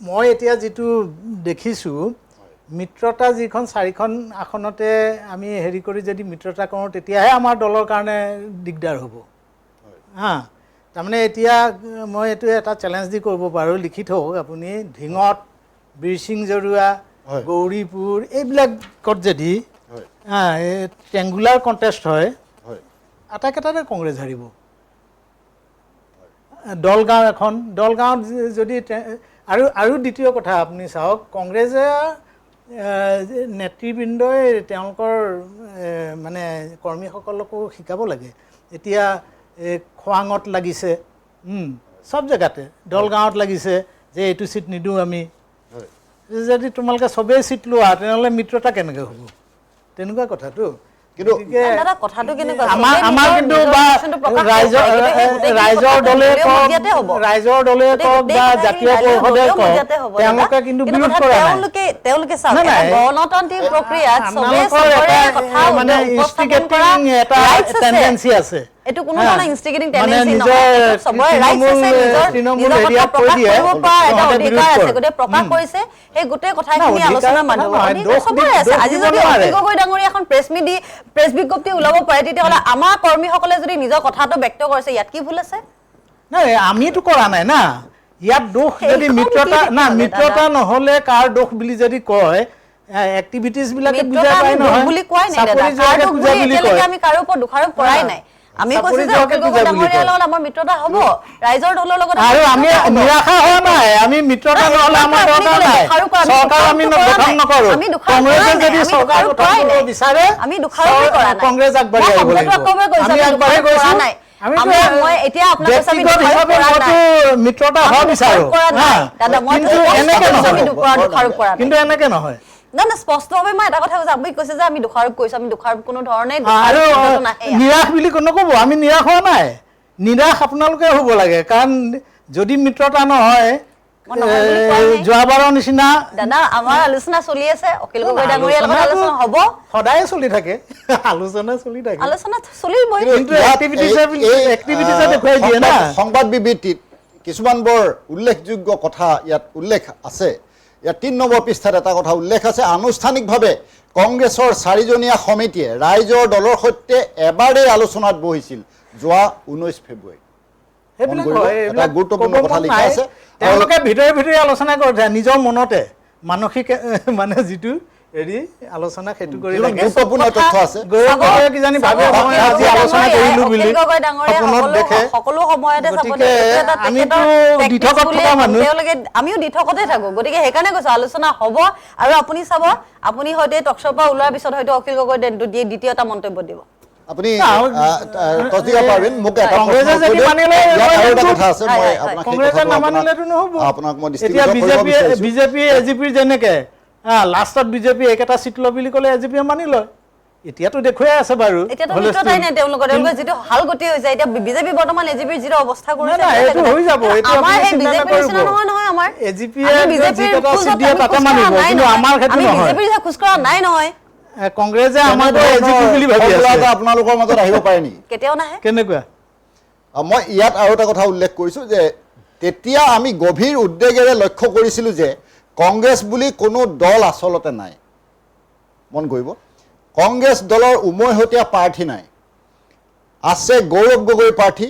মই এতিয়া যিটো দেখিছোঁ মিত্ৰতা যিখন 4খন আসনতে আমি হেৰি কৰি যদি মিত্ৰতা কৰোঁ তেতিয়াহে আমাৰ দলৰ কাৰণে দিগদাৰ হ'ব হা তাৰমানে এতিয়া মই এইটো এটা চেলেঞ্জ দি কৰিব পাৰোঁ লিখি থওক আপুনি ধিঙত বীৰসিং জৰুৱা গৌৰীপুৰ এইবিলাকত যদি ট্ৰেংগুলাৰ কণ্টেষ্ট হয় আটাইকেইটাতে কংগ্ৰেছ হাৰিব দলগাঁও এখন দলগাঁৱত যদি আৰু দ্বিতীয় কথা আপুনি চাওক কংগ্ৰেছে নেতৃবৃন্দই তেওঁলোকৰ মানে কৰ্মীসকলকো শিকাব লাগে এতিয়া খোৱাঙত লাগিছে চব জেগাতে দলগাঁৱত লাগিছে যে এইটো চিট নিদিওঁ আমি যদি তোমালোকে চবেই চিট লোৱা তেনেহ'লে মিত্ৰতা কেনেকৈ হ'ব তেনেকুৱা কথাটো
কিন্তু
আমাৰ কিন্তু বা ৰাইজৰ দলে কওক বা জাতীয় পৰিষদে কওক তেওঁলোকে কিন্তু বিৰোধ কৰা নাই
গণতান্ত্ৰিক প্ৰক্ৰিয়াত
মানে ইনষ্টিগেটিং এটা টেন্ডেন্সি আছে
এটো কোনো ধৰণৰ ইনষ্টিগেটিং টেন্ডেন্সি নহয় সবৰে ৰাইটস আছে নিজৰ কথা প্ৰকাশ কৰিব পৰা এটা অধিকাৰ আছে গোটে প্ৰকাশ কৰিছে এই গোটে কথাখিনি আলোচনা মাধ্যমত সবৰে আছে আজি যদি অখিল গগৈ ডাঙৰীয়া এখন প্ৰেছ বিজ্ঞপ্তি ওলাব পাৰে তেতিয়াহ'লে আমাৰ কৰ্মীসকলে যদি নিজৰ কথাটো ব্যক্ত কৰিছে ইয়াত কি ভুল আছে
নাই আমিতো কৰা নাই না ইয়াত দোষ যদি মিত্ৰতা নহ'লে কাৰ দোষ বুলি যদি কয় এক্টিভিটিজ বিলাকে বুজাই পায় নহয়
বুলি কয় নাই দাদা আমি কাৰো ওপৰত দোষাৰোপ কৰাই নাই আমি কৈছো যে অখিল গগৈ ডাঙৰীয়াৰ লগত আমাৰ মিত্ৰতা হ'ব ৰাইজৰ দলৰ লগত
আৰু আমি নিৰাশা হোৱা নাই আমি মিত্ৰতা নহ'লে আমাৰ দৰকাৰ নাই চৰকাৰ আমি গঠন নকৰোঁ কংগ্ৰেছে যদি চৰকাৰ গঠন কৰিব বিচাৰে
আমি দোষাৰোপ কৰা নাই
কংগ্ৰেছ আগবাঢ়ি আহিব লাগিব আমি আগবাঢ়ি গৈছো
মই এতিয়া আপোনাক কৈছো আমি দোষাৰোপ কৰা নাই
মিত্ৰতা হোৱা বিচাৰো
দাদা মই দোষাৰোপ কৰা
কিন্তু এনেকে নহয়
না স্পষ্টভাৱে মই এটা কথা কৈছো আপুনি কৈছে যে আমি দোষাৰোপ কৰিছো আমি দোষাৰোপ কোনো ধৰণে
আৰু নিৰাশ বুলি নক'ব আমি নিৰাশ হোৱা নাই নিৰাশ আপোনালোকে হ'ব লাগে কাৰণ যদি মিত্ৰতা নহয় যোৱাবাৰৰ নিচিনা
দাদা আমাৰ আলোচনা চলি আছে অখিল গগৈ ডাঙৰীয়াৰ লগত আলোচনা হ'ব
সদায় চলি থাকে আলোচনা
চলিবই
কিন্তু এক্টিভিটিছে দেখুৱাই দিয়ে না
সংবাদ বিবৃতিত কিছুমান বৰ উল্লেখযোগ্য কথা ইয়াত উল্লেখ আছে ইয়াত ৩ নম্বৰ পৃষ্ঠাত এটা কথা উল্লেখ আছে আনুষ্ঠানিকভাৱে কংগ্ৰেছৰ 4জনীয়া সমিতিয়ে ৰাইজৰ দলৰ সৈতে এবাৰেই আলোচনাত বহিছিল যোৱা 19 ফেব্ৰুৱাৰী এটা গুৰুত্বপূৰ্ণ কথা লিখা আছে
তেওঁলোকে ভিতৰে আলোচনা কৰে নিজৰ মনতে মানসিক মানে যিটো হেৰি আলোচনা সেইটো কৰি
গুৰুত্বপূৰ্ণ তথ্য আছে
কিজানি ভাবে মই আজি আলোচনা কৰিলো বুলি সপোনত দেখে
সকলো সময়তে
আমিতো দিঠকত থকা মানুহ
আমিও দিঠকতে থাকো গতিকে সেইকাৰণে কৈছো আলোচনা হ'ব আৰু আপুনি চাব আপুনি হয়তো টকশ্ব'ৰ পৰা ওলোৱাৰ পিছত হয়তো অখিল গগৈ দ্বিতীয় এটা মন্তব্য দিব
আপুনি তথ্য পাবেন মোক
কংগ্ৰেছে যদি মানিলে
কথা আছে মই আপোনাক
কংগ্ৰেছে নামানিলেতো নহ'ব
আপোনাক মই
এতিয়া বিজেপি এজিপিৰ যেনেকে লাষ্টত বিজেপি একেটা চিট লয় বুলি ক'লে এজিপিয়ে মানি লয় এতিয়াতো দেখুৱাই আছে বাৰু
এতিয়াতো মিত্ৰতাই নাই তেওঁলোকৰ যিটো হাল গতি হৈছে এতিয়া বিজেপি বৰ্তমান এজিপিৰ যিটো অৱস্থা কৰিছে
এইটো হৈ যাব
আমাৰ এই বিজেপিৰ নিচিনা নহয় আমাৰ
এজিপিয়ে যেটা চিট দিয়ে তাতে মানিব কিন্তু আমাৰ ক্ষেত্ৰত নহয়
বিজেপিৰ খোজ কৰা নাই নহয়
কংগ্ৰেছে আমাৰ এজিপি বুলি ভাবি আছে
আপোনালোকৰ মাজত আহিব পাৰে নেকি
কেতিয়াও নাহে
কেনেকুৱা
মই ইয়াত আৰু এটা কথা উল্লেখ কৰিছোঁ যে তেতিয়া আমি গভীৰ উদ্বেগেৰে লক্ষ্য কৰিছিলোঁ যে কংগ্ৰেছ বুলি কোনো দল আচলতে নাই মন কৰিব কংগ্ৰেছ দলৰ উমৈহতীয়া প্ৰাৰ্থী নাই আছে গৌৰৱ গগৈ প্ৰাৰ্থী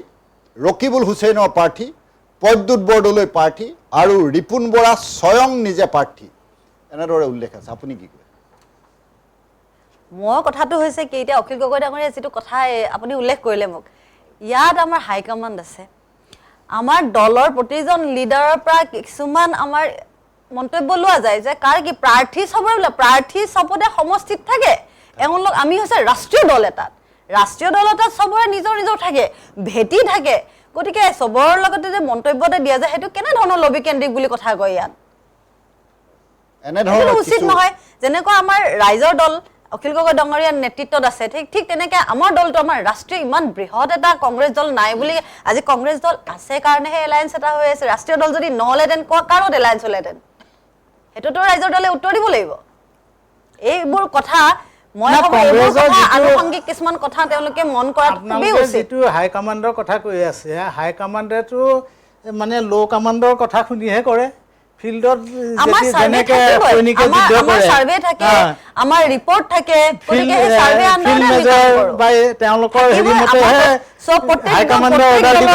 ৰকিবুল হুছেইনৰ প্ৰাৰ্থী প্ৰদ্যুৎ বৰদলৈ প্ৰাৰ্থী আৰু ৰিপুণ বৰা স্বয়ং নিজে প্ৰাৰ্থী এনেদৰে উল্লেখ আছে আপুনি কি কয়
মোৰ কথাটো হৈছে কি এতিয়া অখিল গগৈ ডাঙৰীয়া যিটো কথা আপুনি উল্লেখ কৰিলে মোক ইয়াত আমাৰ হাইকমাণ্ড আছে আমাৰ দলৰ প্ৰতিজন লিডাৰৰ পৰা কিছুমান আমাৰ মন্তব্য লোৱা যায় যে কাৰ কি প্ৰাৰ্থী চবতে সমষ্টিত থাকে এওঁলোক আমি হৈছে ৰাষ্ট্ৰীয় দল এটাত চবৰে নিজৰ থাকে ভেটি থাকে গতিকে চবৰ লগতে যে মন্তব্য এটা দিয়া যায় সেইটো কেনেধৰণৰ লবি কেন্দ্ৰিক বুলি কথা কয় ইয়াত এনেধৰণৰ উচিত নহয় যেনেকুৱা আমাৰ ৰাইজৰ দল অখিল গগৈ ডাঙৰীয়াৰ নেতৃত্বত আছে ঠিক তেনেকৈ আমাৰ দলটো আমাৰ ৰাষ্ট্ৰীয় ইমান বৃহৎ এটা কংগ্ৰেছ দল নাই বুলি আজি কংগ্ৰেছ দল আছে কাৰণেহে এলায়েন্স এটা হৈ আছে ৰাষ্ট্ৰীয় দল যদি নহ'লেহেঁতেন কাৰত এলায়েন্স হ'লেহেঁতেন সেইটোতো ৰাইজৰ দলে উত্তৰ দিব লাগিব এইবোৰ কথা মই
না,
ভাবো এইবোৰ
কংগ্ৰেছৰ
কথা
যিটো-
আনুষংগিক কিছুমান কথা তেওঁলোকে মন কৰাটো খুবেই
আপোনালোকে
উচিত
যিটো হাইকমাণ্ডৰ কথা কৈ আছে, হাইকমাণ্ডেতো মানে ল' কামাণ্ডৰ কথা শুনিহে কৰে। ফিল্ডত
আমাৰ সাৰ্ভে
সৈনিকে যুদ্ধ
আমাৰ
কৰে,
সাৰ্ভে থাকে
হা,
আমাৰ ৰিপৰ্ট থাকে গতিকে সেই
ফিল্ড
সাৰ্ভে আণ্ডাৰতে আমি
মেজৰ
কাম কৰোঁ।
বা তেওঁলোকৰ হেৰি
থাকিবই,
মতেহে
আমাৰ চব
হাইকমাণ্ডৰ অৰ্ডাৰ দিব।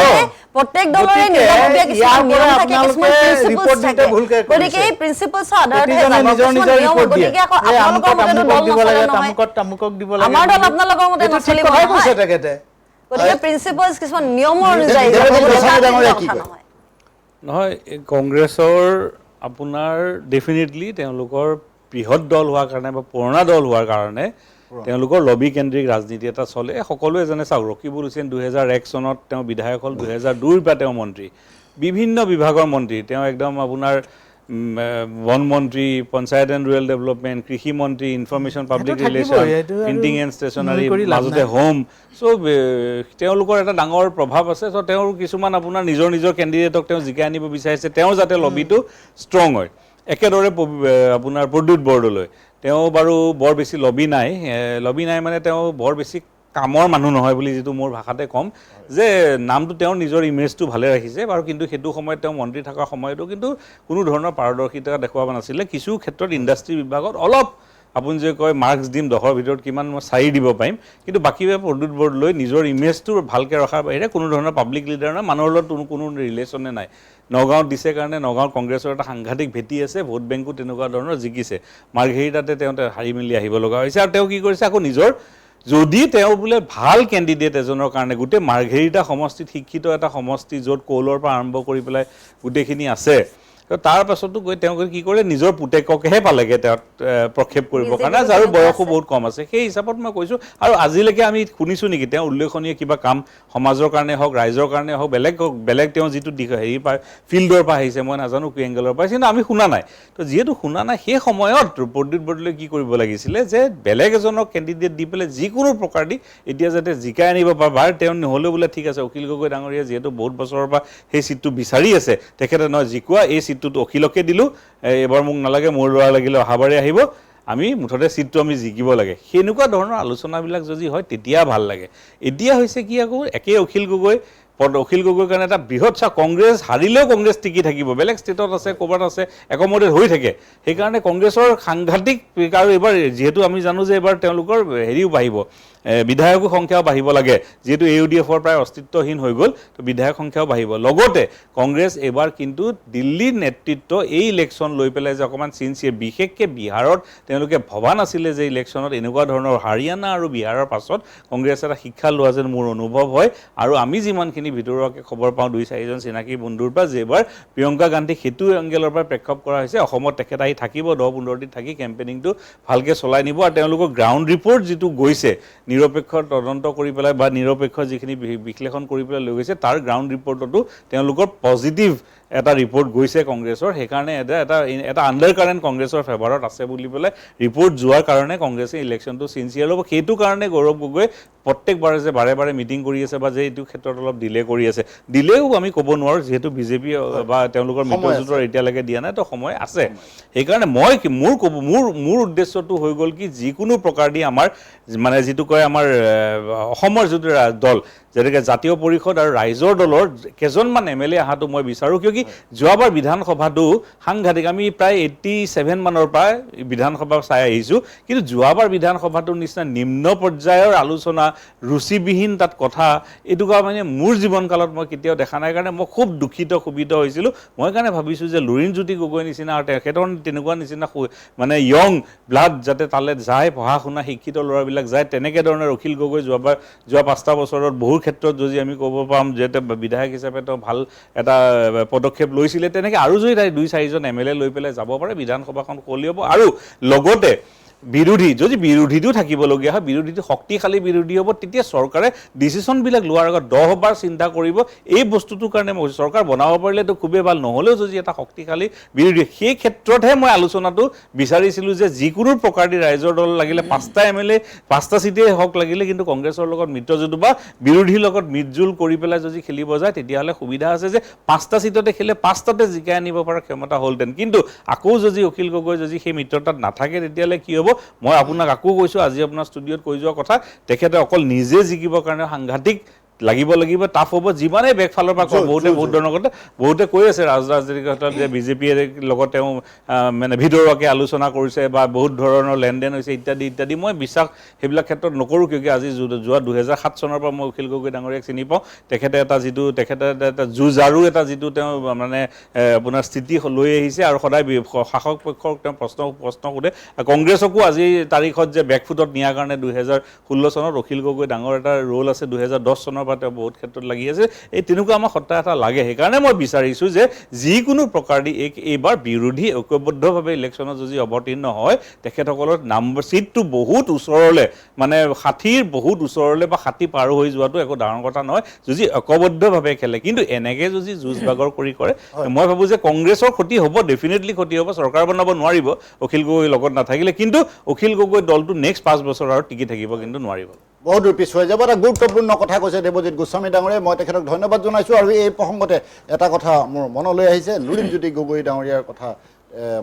প্ৰত্যেক দলৰে
গতিকে
নিজাববীয়া কিছুমান
ইয়াৰ
নিয়ম
পৰা
থাকে, কিছুমান
আপোনালোকে
প্ৰিন্সিপলছ
report দিওঁতে
থাকে
ভুলকে কৰিছে।
গতিকে এই প্ৰিন্সিপলছৰ আধাৰতহে
প্ৰতিজনে
যাব
নিজৰ
কিছুমান
নিজৰ
নিয়ম
ৰিপৰ্ট দিয়ে,
গতিকে আকৌ
এই
আপোনালোকৰ
আমুকক
মতেতো
আমুকক
দল
দিব
নচলে
লাগে,
নহয়
তামুকক দিব লাগে।
আমাৰ দল আপোনালোকৰ মতে
এইটো ঠিক
নচলিব
কথাই কৈছে
নহয়
তেখেতে।
গতিকে প্ৰিন্সিপলছ কিছুমান নিয়মৰ অনুযায়ী
দেৱজিৎ
যাব, গতিকে
গোস্বামী
তাত
ডাঙৰীয়া
কথা
কি কয়?
নহয়
নহয় এই কংগ্ৰেছৰ আপোনাৰ ডেফিনেটলি তেওঁলোকৰ বৃহৎ দল হোৱাৰ কাৰণে বা পুৰণা দল হোৱাৰ কাৰণে তেওঁলোকৰ লবি কেন্দ্ৰিক ৰাজনীতি এটা চলে। সকলোৱে জানে, চাওক ৰকিবুল হুছেইন 2001 চনত তেওঁ বিধায়ক হ'ল, 2002ৰ পৰা তেওঁ মন্ত্ৰী, বিভিন্ন বিভাগৰ মন্ত্ৰী তেওঁ, একদম আপোনাৰ বন মন্ত্ৰী, পঞ্চায়ত এণ্ড ৰুৰেল ডেভেলপমেণ্ট, কৃষি মন্ত্ৰী, ইনফৰমেশ্যন পাব্লিক
থাকিবই,
ৰিলেশ্যন,
এইটো আৰু
প্ৰিণ্টিং এণ্ড ষ্টেচনাৰী,
কৰি লাভ
মাজতে
নাই।
হোম, চ' তেওঁলোকৰ এটা ডাঙৰ প্ৰভাৱ আছে। চ' তেওঁৰ কিছুমান আপোনাৰ নিজৰ কেণ্ডিডেটক তেওঁ জিকাই আনিব বিচাৰিছে, তেওঁৰ যাতে লবিটো ষ্ট্ৰং হয়। একেদৰে আপোনাৰ প্ৰদ্যুৎ বৰদলৈ, তেওঁ বাৰু বৰ বেছি লবি নাই মানে তেওঁ বৰ বেছি কামৰ মানুহ নহয় বুলি যিটো মোৰ ভাষাতে ক'ম, যে নামটো তেওঁৰ নিজৰ ইমেজটো ভালে ৰাখিছে বাৰু, কিন্তু সেইটো সময়ত তেওঁ মন্ত্ৰী থকাৰ সময়তো কিন্তু কোনো ধৰণৰ পাৰদৰ্শিতা দেখুৱাব নাছিলে। কিছু ক্ষেত্ৰত ইণ্ডাষ্ট্ৰী বিভাগত অলপ আপুনি যে কয় মাৰ্কছ দিম 10ৰ ভিতৰত কিমান মই 4 দিব পাৰিম, কিন্তু বাকীভাৱে প্ৰদ্যুৎ বৰদলৈ নিজৰ ইমেজটো ভালকৈ ৰখাৰ বাহিৰে কোনো ধৰণৰ পাব্লিক লিডাৰ নহয়, মানুহৰ লগত কোনো ৰিলেশ্যনে নাই। নগাঁৱত দিছে কাৰণে নগাঁৱত কংগ্ৰেছৰ এটা সাংঘাতিক ভেটি আছে, ভোট বেংকো তেনেকুৱা ধৰণৰ জিকিছে, মাৰ্ঘেৰিটাতে তেওঁ হাৰি মেলি আহিব লগা হৈছে। আৰু তেওঁ কি কৰিছে, আকৌ নিজৰ যদি তেওঁ বোলে ভাল কেণ্ডিডেট এজনৰ কাৰণে, গোটেই মাৰ্ঘেৰিটা সমষ্টিত শিক্ষিত এটা সমষ্টি য'ত কৌলৰ পৰা আৰম্ভ কৰি পেলাই গোটেইখিনি আছে, তাৰ পাছতো গৈ তেওঁ কি কৰে, নিজৰ পুতেককহে পালেগৈ তেওঁ প্ৰক্ষেপ কৰিবৰ কাৰণে, যাৰ বয়সো বহুত কম আছে। সেই হিচাপত মই কৈছোঁ, আৰু আজিলৈকে আমি শুনিছোঁ নেকি তেওঁ উল্লেখনীয় কিবা কাম সমাজৰ কাৰণে হওক, ৰাইজৰ কাৰণে হওক, বেলেগ তেওঁ যিটো হেৰি পায় ফিল্ডৰ পৰা আহিছে, মই নাজানো কি এংগেলৰ পৰা আহিছে, কিন্তু আমি শুনা নাই। তো যিহেতু শুনা নাই, সেই সময়ত প্ৰদ্যুৎ বৰদলৈ কি কৰিব লাগিছিলে, যে বেলেগ এজনক কেণ্ডিডেট দি পেলাই যিকোনো প্ৰকাৰ দি এতিয়া যাতে জিকাই আনিব পাৰে, বা তেওঁ নহ'লেও বোলে ঠিক আছে, অখিল গগৈ ডাঙৰীয়া যিহেতু বহুত বছৰৰ পৰা সেই চিটটো বিচাৰি আছে, তেখেতে নহয় জিকোৱা, এই চিটটোতো অখিলকে দিলোঁ, এবাৰ মোক নালাগে, মোৰ ল'ৰা লাগিলে অহাবাৰে আহিব, আমি মুঠতে চিটটো আমি জিকিব লাগে, সেনেকুৱা ধৰণৰ আলোচনাবিলাক যদি হয় তেতিয়া ভাল লাগে। এতিয়া হৈছে কি, আকৌ একেই অখিল গগৈৰ কাৰণে এটা বৃহৎ কংগ্ৰেছ হাৰিলেও কংগ্ৰেছ টিকি থাকিব, বেলেগ ষ্টেটত আছে, ক'ৰবাত আছে, একমতে হৈ থাকে। সেইকাৰণে কংগ্ৰেছৰ সাংঘাতিক, আৰু এইবাৰ যিহেতু আমি জানো যে এইবাৰ তেওঁলোকৰ হেৰিও বাঢ়িব, বিধায়কৰ সংখ্যাও বাঢ়িব লাগে, যিহেতু AUDFৰ প্ৰায় অস্তিত্বহীন হৈ গ'ল, তো বিধায়ক সংখ্যাও বাঢ়িব। লগতে কংগ্ৰেছ এইবাৰ কিন্তু দিল্লীৰ নেতৃত্ব এই ইলেকশ্যন লৈ পেলাই যে অকণমান চিনচিয়াৰ, বিশেষকৈ বিহাৰত তেওঁলোকে ভবা নাছিলে যে ইলেকশ্যনত এনেকুৱা ধৰণৰ, হাৰিয়ানা আৰু বিহাৰৰ পাছত কংগ্ৰেছ এটা শিক্ষা লোৱা যেন মোৰ অনুভৱ হয়। আৰু আমি যিমানখিনি ভিতৰুৱাকৈ খবৰ পাওঁ 2-4জন চিনাকি বন্ধুৰ পৰা, যে এইবাৰ প্ৰিয়ংকা গান্ধীক সেইটো এংগেলৰ পৰা প্ৰেক্ষাপ কৰা হৈছে, অসমত তেখেত আহি থাকিব, 10-15 দিন থাকি কেম্পেইনিংটো ভালকৈ চলাই নিব। আৰু তেওঁলোকৰ গ্ৰাউণ্ড ৰিপৰ্ট যিটো গৈছে, নিৰপেক্ষ তদন্ত কৰি পেলাই বা নিৰপেক্ষ যিখিনি বিশ্লেষণ কৰি পেলাই লৈ গৈছে, তাৰ গ্ৰাউণ্ড ৰিপৰ্টতো তেওঁলোকৰ পজিটিভ এটা ৰিপৰ্ট গৈছে কংগ্ৰেছৰ। সেইকাৰণে এটা আণ্ডাৰ কাৰেণ্ট কংগ্ৰেছৰ ফেভাৰত আছে বুলি পেলাই ৰিপৰ্ট যোৱাৰ কাৰণে কংগ্ৰেছে ইলেকশ্যনটো চিনচিয়াৰ ল'ব। সেইটো কাৰণে গৌৰৱ গগৈ প্ৰত্যেকবাৰে যে বাৰে বাৰে মিটিং কৰি আছে, বা যে এইটো ক্ষেত্ৰত অলপ ডিলে কৰি আছে, ডিলেও আমি ক'ব নোৱাৰোঁ, যিহেতু বিজেপি বা তেওঁলোকৰ মিত্ৰজোঁটৰ এতিয়ালৈকে দিয়া নাই, তো সময় আছে। সেইকাৰণে মোৰ উদ্দেশ্যটো হৈ গ'ল কি, যিকোনো প্ৰকাৰ দি আমাৰ মানে যিটো কয় আমাৰ অসমৰ যিটো দল, যেনেকৈ জাতীয় পৰিষদ আৰু ৰাইজৰ দলৰ কেইজনমান MLA অহাটো মই বিচাৰোঁ, কিয় কি যোৱাবাৰ বিধানসভাটো সাংঘাতিক, আমি প্ৰায় 87 মানৰ পৰা বিধানসভা চাই আহিছোঁ, কিন্তু যোৱাবাৰ বিধানসভাটোৰ নিচিনা নিম্ন পৰ্যায়ৰ আলোচনা, ৰুচিবিহীন তাত কথা, এইটো মানে মোৰ জীৱনকালত মই কেতিয়াও দেখা নাই, কাৰণে মই খুব ক্ষোভিত হৈছিলোঁ। মই কাৰণে ভাবিছোঁ যে লুৰিণজ্যোতি গগৈ নিচিনা আৰু তেখেতৰ তেনেকুৱা নিচিনা মানে য়ং ব্লাড যাতে তালৈ যায়, পঢ়া শুনা শিক্ষিত ল'ৰাবিলাক যায়, তেনেকৈ ধৰণৰ অখিল গগৈ যোৱা 5টা বছৰত বহু ক্ষেত্ৰত যদি আমি ক'ব পাম যে বিধায়ক হিচাপে তেওঁ ভাল এটা পদক্ষেপ লৈছিলে, তেনেকৈ আৰু যদি তাই 2-4জন MLA লৈ পেলাই যাব পাৰে, বিধানসভাখন সলনি হ'ব। আৰু লগতে যদি বিৰোধীটো থাকিবলগীয়া হয়, বিৰোধীটো শক্তিশালী বিৰোধী হ'ব, তেতিয়া চৰকাৰে ডিচিশ্যনবিলাক লোৱাৰ আগত 10 বাৰ চিন্তা কৰিব। এই বস্তুটোৰ কাৰণে মই চৰকাৰ বনাব পাৰিলেতো খুবেই ভাল, নহ'লেও যদি এটা শক্তিশালী বিৰোধী, সেই ক্ষেত্ৰতহে মই আলোচনাটো বিচাৰিছিলোঁ, যে যিকোনো প্ৰকাৰ দি ৰাইজৰ দল লাগিলে 5টা MLA 5টা চিটেই হওক লাগিলে, কিন্তু কংগ্ৰেছৰ লগত মিত্ৰজোঁট বা বিৰোধীৰ লগত মিতজোল কৰি পেলাই যদি খেলিব যায়, তেতিয়াহ'লে সুবিধা আছে যে 5টা চিটতে খেলে 5টাতে জিকাই আনিব পৰা ক্ষমতা হ'লহেঁতেন। কিন্তু আকৌ যদি অখিল গগৈ যদি সেই মিত্ৰতাত নাথাকে, তেতিয়াহ'লে কি হ'ব, মই আপোনাক আকৌ কৈছোঁ, আজি আপোনাৰ ষ্টুডিঅ'ত কৈ যোৱা কথা, তেখেতে অকল নিজে জিকিবৰ কাৰণে সাংঘাতিক লাগিব টাফ হ'ব, যিমানেই বেক ফালৰ পৰা কয়। বহুত ধৰণৰ কথা বহুতে কৈ আছে ৰাজনীতিৰ ক্ষেত্ৰত যে বিজেপিৰ লগত তেওঁ মানে ভিতৰুৱাকৈ আলোচনা কৰিছে বা বহুত ধৰণৰ লেনদেন হৈছে ইত্যাদি। মই বিশ্বাস সেইবিলাক ক্ষেত্ৰত নকৰোঁ, কিয় আজি যোৱা 2007 চনৰ পৰা মই অখিল গগৈ ডাঙৰীয়াক চিনি পাওঁ। তেখেতে এটা যুঁজাৰু এটা যিটো তেওঁ মানে আপোনাৰ স্থিতি লৈ আহিছে আৰু সদায় শাসক পক্ষক তেওঁ প্ৰশ্ন সোধে। কংগ্ৰেছকো আজি তাৰিখত যে বেকফুটত নিয়াৰ কাৰণে 2016 চনত অখিল গগৈ ডাঙৰ এটা ৰোল আছে, 2010 চনৰ পৰা তেওঁ বহুত ক্ষেত্ৰত লাগি আছে। এই তেনেকুৱা আমাৰ সত্তা এটা লাগে। সেইকাৰণে মই বিচাৰিছোঁ যে যিকোনো প্ৰকাৰেদি এইবাৰ বিৰোধী ঐক্যবদ্ধভাৱে ইলেকশ্যনত যদি অৱতীৰ্ণ হয়, তেখেতসকলৰ ছিটটো বহুত ওচৰলৈ, মানে 60ৰ বহুত ওচৰলৈ বা 60 পাৰ হৈ যোৱাটো একো ডাঙৰ কথা নহয় যদি ঐক্যবদ্ধভাৱে খেলে। কিন্তু এনেকৈ যদি যুঁজ বাগৰ কৰে, মই ভাবোঁ যে কংগ্ৰেছৰ ক্ষতি হ'ব, ডেফিনেটলি ক্ষতি হ'ব। চৰকাৰ বনাব নোৱাৰিব অখিল গগৈ লগত নাথাকিলে, কিন্তু অখিল গগৈ দলটো নেক্সট 5 বছৰ আৰু টিকি থাকিব, কিন্তু নোৱাৰিব।
বহুত দূৰ পিছুৱাই যাব। এটা গুৰুত্বপূৰ্ণ কথা কৈছে দেৱজিৎ গোস্বামী ডাঙৰীয়াই, মই তেখেতক ধন্যবাদ জনাইছোঁ। আৰু এই প্ৰসংগতে এটা কথা মোৰ মনলৈ আহিছে, লুৰিণজ্যোতি গগৈ ডাঙৰীয়াৰ কথা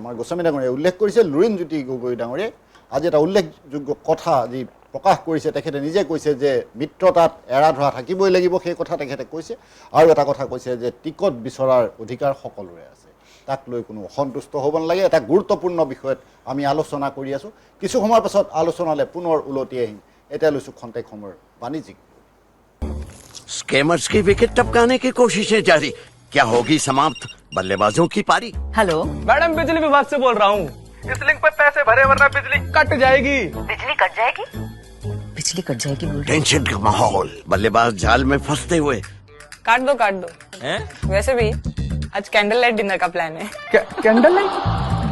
আমাৰ গোস্বামী ডাঙৰীয়াই উল্লেখ কৰিছে। লুৰিণজ্যোতি গগৈ ডাঙৰীয়াই আজি এটা উল্লেখযোগ্য কথা যি প্ৰকাশ কৰিছে, তেখেতে নিজে কৈছে যে মিত্ৰতাত এৰা ধৰা থাকিবই লাগিব, সেই কথা তেখেতে কৈছে। আৰু এটা কথা কৈছে যে টিকট বিচৰাৰ অধিকাৰ সকলোৰে আছে, তাক লৈ কোনো অসন্তুষ্ট হ'ব নালাগে। এটা গুৰুত্বপূৰ্ণ বিষয়ত আমি আলোচনা কৰি আছোঁ। কিছু সময়ৰ পাছত আলোচনালৈ পুনৰ উলটি আহিম। এতিয়া লৈছোঁ খন্তেক সময়ৰ বাণিজ্যিক।
स्कैमर्स की विकेट टपकाने की कोशिशें जारी, क्या होगी समाप्त बल्लेबाजों की पारी?
हेलो
मैडम, बिजली विभाग से बोल रहा हूँ। इस लिंक पे पैसे भरे वरना बिजली कट जाएगी।
बिजली कट जाएगी? बिजली कट जाएगी बोल रहे?
टेंशन का माहौल, बल्लेबाज जाल में फंसते हुए।
काट दो हैं? वैसे भी आज कैंडल लाइट डिनर का प्लान है। कैंडल लाइट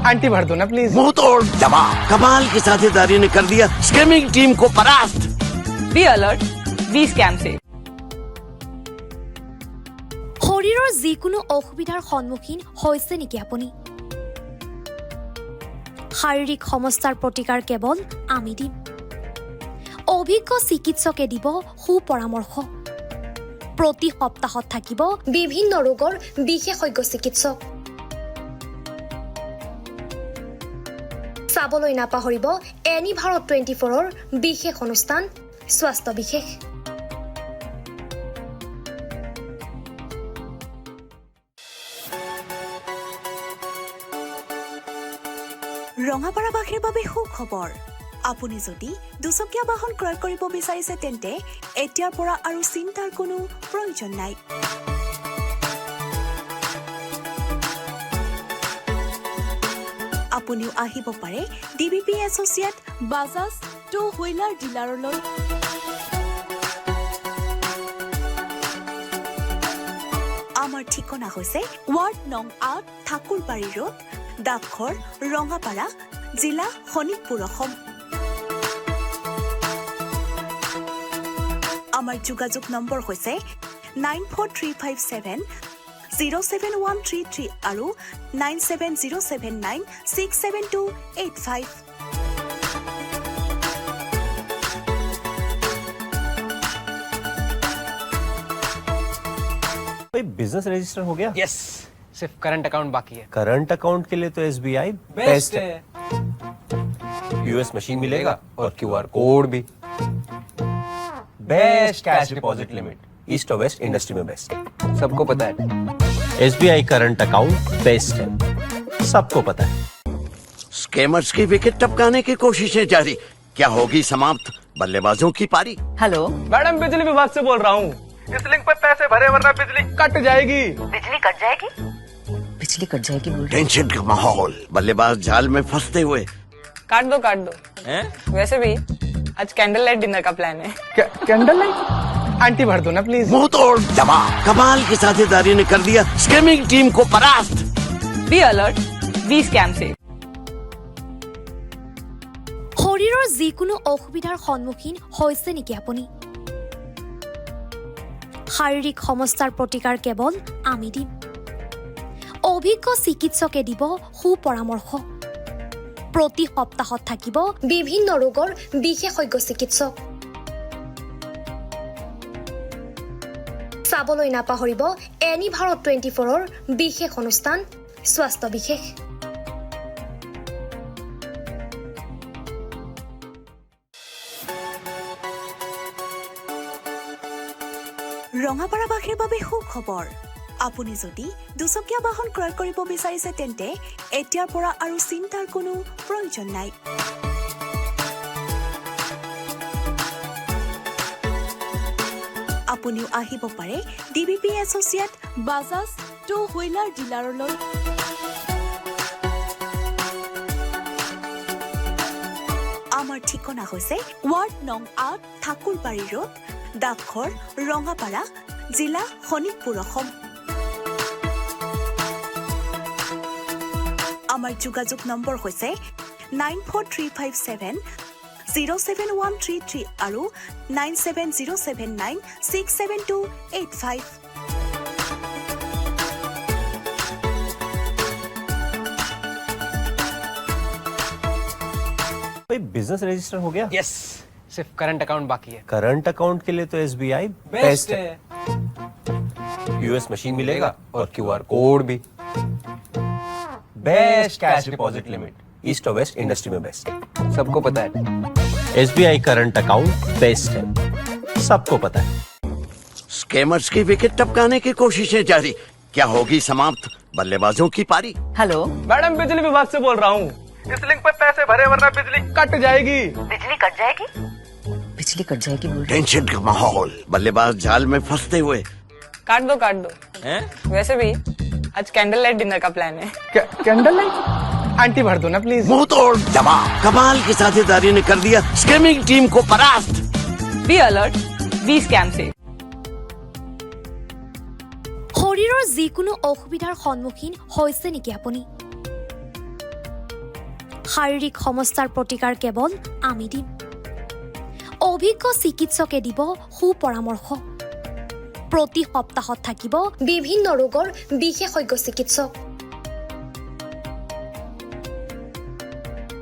आंटी भर दो ना प्लीज।
मुंह तोड़ जवाब, कमाल की साझेदारी ने कर दिया स्कैमिंग टीम को परास्त।
बी अलर्ट, बी स्कैम से।
শৰীৰৰ যিকোনো অসুবিধাৰ সন্মুখীন হৈছে নেকি আপুনি? শাৰীৰিক সমস্যাৰ প্ৰতিকাৰ কেৱল আমি দিম। অভিজ্ঞ চিকিৎসকে দিব সুপৰামৰ্শ। প্ৰতি সপ্তাহত থাকিব বিভিন্ন ৰোগৰ বিশেষজ্ঞ চিকিৎসক। চাবলৈ নাপাহৰিব এনি ভাৰত 24ৰ বিশেষ অনুষ্ঠান স্বাস্থ্য বিশেষ।
ৰঙাপাৰাবাসীৰ বাবে সুখবৰ। আপুনি যদি দুচকীয়া বাহন ক্ৰয় কৰিব বিচাৰিছে তেন্তে এতিয়াৰ পৰা আৰু চিন্তাৰ কোনো প্ৰয়োজন নাই। আপুনিও আহিব পাৰে DBP associate Bajaj two wheeler ডিলাৰলৈ। আমাৰ ঠিকনা হৈছে ৱাৰ্ড নং ৮ ঠাকুৰবাৰী ৰোড, ডাকঘৰ ৰঙাপাৰা, জিলা শোণিতপুৰ, অসম। আমাৰ যোগাযোগ নম্বৰ হৈছে 9435707133 আৰু 9707967285।
बिजनेस रजिस्टर हो गया?
यस, सिर्फ करंट अकाउंट बाकी है।
करंट अकाउंट के लिए तो SBI बेस्ट है। US मशीन मिलेगा और QR कोड भी। Best cash deposit limit, east और वेस्ट इंडस्ट्री में बेस्ट।
सबको पता है।
SBI करंट अकाउंट बेस्ट है, सबको पता है।
स्कैमर्स की विकेट टपकाने की कोशिशें जारी, क्या होगी समाप्त बल्लेबाजों की पारी?
हेलो
मैडम, बिजली विभाग से बोल रहा हूँ। इस लिंक पे पैसे भरे वरना बिजली कट जाएगी।
बिजली कट जाएगी? बिजली कट जाएगी बोल रहे?
टेंशन का माहौल, बल्लेबाज जाल में फंसते हुए।
काट दो हैं? वैसे भी आज कैंडल लाइट डिनर का प्लान है। कैंडल लाइट आंटी भर दो ना प्लीज।
मुंह तोड़ जवाब, कमाल की साझेदारी ने कर दिया स्कैमिंग टीम को परास्त।
बी अलर्ट, बी स्कैम से।
শৰীৰৰ যিকোনো অসুবিধাৰ সন্মুখীন হৈছে নেকি আপুনি? শাৰীৰিক সমস্যাৰ প্ৰতিকাৰ কেৱল আমি দিম। অভিজ্ঞ চিকিৎসকে দিব সুপৰামৰ্শ। প্ৰতি সপ্তাহত থাকিব বিভিন্ন ৰোগৰ বিশেষজ্ঞ চিকিৎসক। চাবলৈ নাপাহৰিব এনি ভাৰত 24ৰ বিশেষ অনুষ্ঠান স্বাস্থ্য বিশেষ।
ৰঙাপাৰাবাসীৰ বাবে সুখবৰ আপুনি যদি দুচকীয়া বাহন ক্ৰয় কৰিব বিচাৰিছে তেন্তে এতিয়াৰ পৰা আৰু চিন্তাৰ কোনো প্ৰয়োজন নাই আপুনিও আহিব পাৰে DBP associate Bajaj two wheeler ডিলাৰলৈ আমাৰ ঠিকনা হৈছে ৱাৰ্ড নং ৮ ঠাকুৰবাৰী ৰোড ডাকঘৰ ৰঙাপাৰা জিলা শোণিতপুৰ অসম আমাৰ যোগাযোগ নম্বৰ হৈছে 9435707133 আৰু 9707967285
भाई बिजनेस रजिस्टर हो गया?
यस, सिर्फ करंट अकाउंट बाकी है।
करंट अकाउंट के लिए तो SBI बेस्ट है। यूएस मशीन मिलेगा और QR कोड भी। Best cash deposit limit east और वेस्ट इंडस्ट्री में बेस्ट।
सबको पता है।
SBI करंट अकाउंट बेस्ट है, सबको पता है।
स्कैमर्स की विकेट टपकाने की कोशिशें जारी, क्या होगी समाप्त बल्लेबाजों की पारी?
हेलो
मैडम, बिजली विभाग से बोल रहा हूँ। इस लिंक पे पैसे भरे वरना बिजली कट जाएगी।
बिजली कट जाएगी? बिजली कट जाएगी बोल रहे
टेंशन का माहौल, बल्लेबाज जाल में फंसते हुए।
काट दो वैसे भी आज कैंडल लाइट डिनर का प्लान है। कैंडल लाइट आंटी भर दो ना प्लीज।
मुंह तोड़ जवाब, कमाल की साझेदारी ने कर दिया स्कैमिंग टीम को परास्त।
बी अलर्ट, बी स्कैम से।
শৰীৰৰ যিকোনো অসুবিধাৰ সন্মুখীন হৈছে নেকি আপুনি শাৰীৰিক সমস্যাৰ প্ৰতিকাৰ কেৱল আমি দিম অভিজ্ঞ চিকিৎসকে দিব সুপৰামৰ্শ প্ৰতি সপ্তাহত থাকিব বিভিন্ন ৰোগৰ বিশেষজ্ঞ চিকিৎসক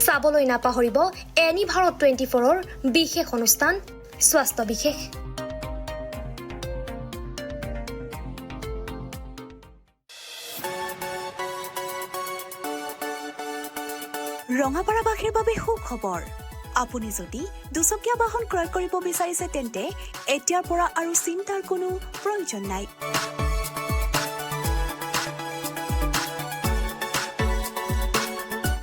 চাবলৈ নাপাহৰিব এনি ভাৰত 24ৰ বিশেষ অনুষ্ঠান স্বাস্থ্য বিশেষ
ৰঙাপাৰাবাসীৰ বাবে সুখবৰ আপুনি যদি দুচকীয়া বাহন ক্ৰয় কৰিব বিচাৰিছে তেন্তে এতিয়াৰ পৰা আৰু চিন্তাৰ কোনো প্ৰয়োজন নাই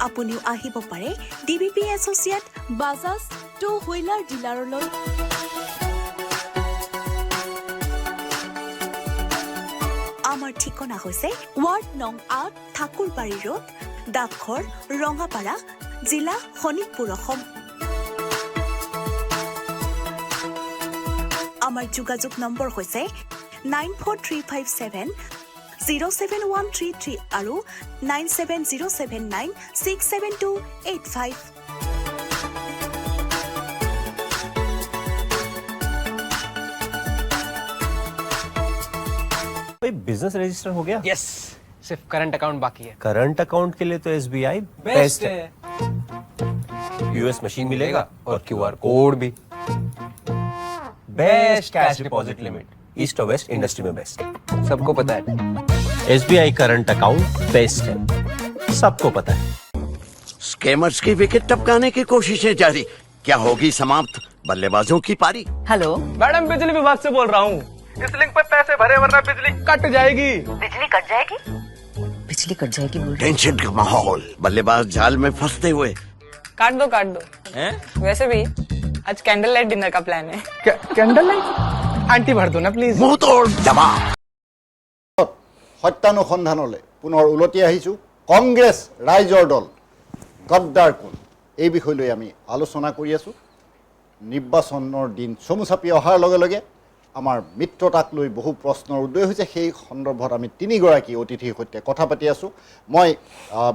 আপুনিও আহিব পাৰে DBP associate Bajaj two wheeler ডিলাৰলৈ আমাৰ ঠিকনা হৈছে ৱাৰ্ড নং ৮ ঠাকুৰবাৰী ৰোড ডাকঘৰ ৰঙাপাৰা জিলা শোণিতপুৰ অসম আমাৰ যোগাযোগ নম্বৰ হৈছে 9435707133 আৰু 9707967285
भाई बिजनेस रजिस्टर हो गया?
यस, सिर्फ करंट अकाउंट बाकी है।
करंट अकाउंट के लिए तो SBI बेस्ट है। यूएस मशीन मिलेगा और QR कोड भी। Best cash deposit limit east और वेस्ट इंडस्ट्री में बेस्ट।
सबको पता है।
SBI करंट अकाउंट बेस्ट है, सबको पता है।
स्कैमर्स की विकेट टपकाने की कोशिशें जारी, क्या होगी समाप्त बल्लेबाजों की पारी?
हेलो
मैडम, बिजली विभाग से बोल रहा हूँ। इस लिंक पे पैसे भरे वरना बिजली कट जाएगी।
बिजली कट जाएगी? बिजली कट जाएगी बोल रहे
टेंशन का माहौल, बल्लेबाज जाल में फंसते हुए।
काट दो वैसे भी आज कैंडल लाइट डिनर का प्लान है। कैंडल लाइट आंटी भर दो ना प्लीज।
मुंह तोड़ जवाब।
সত্যানুসন্ধানলৈ পুনৰ উলটি আহিছোঁ কংগ্ৰেছ ৰাইজৰ দল গদ্দাৰ কোন এই বিষয় লৈ আমি আলোচনা কৰি আছোঁ নিৰ্বাচনৰ দিন চমু চাপি অহাৰ লগে লগে আমাৰ মিত্ৰতাক লৈ বহু প্ৰশ্নৰ উদয় হৈছে সেই সন্দৰ্ভত আমি তিনিগৰাকী অতিথিৰ সৈতে কথা পাতি আছোঁ মই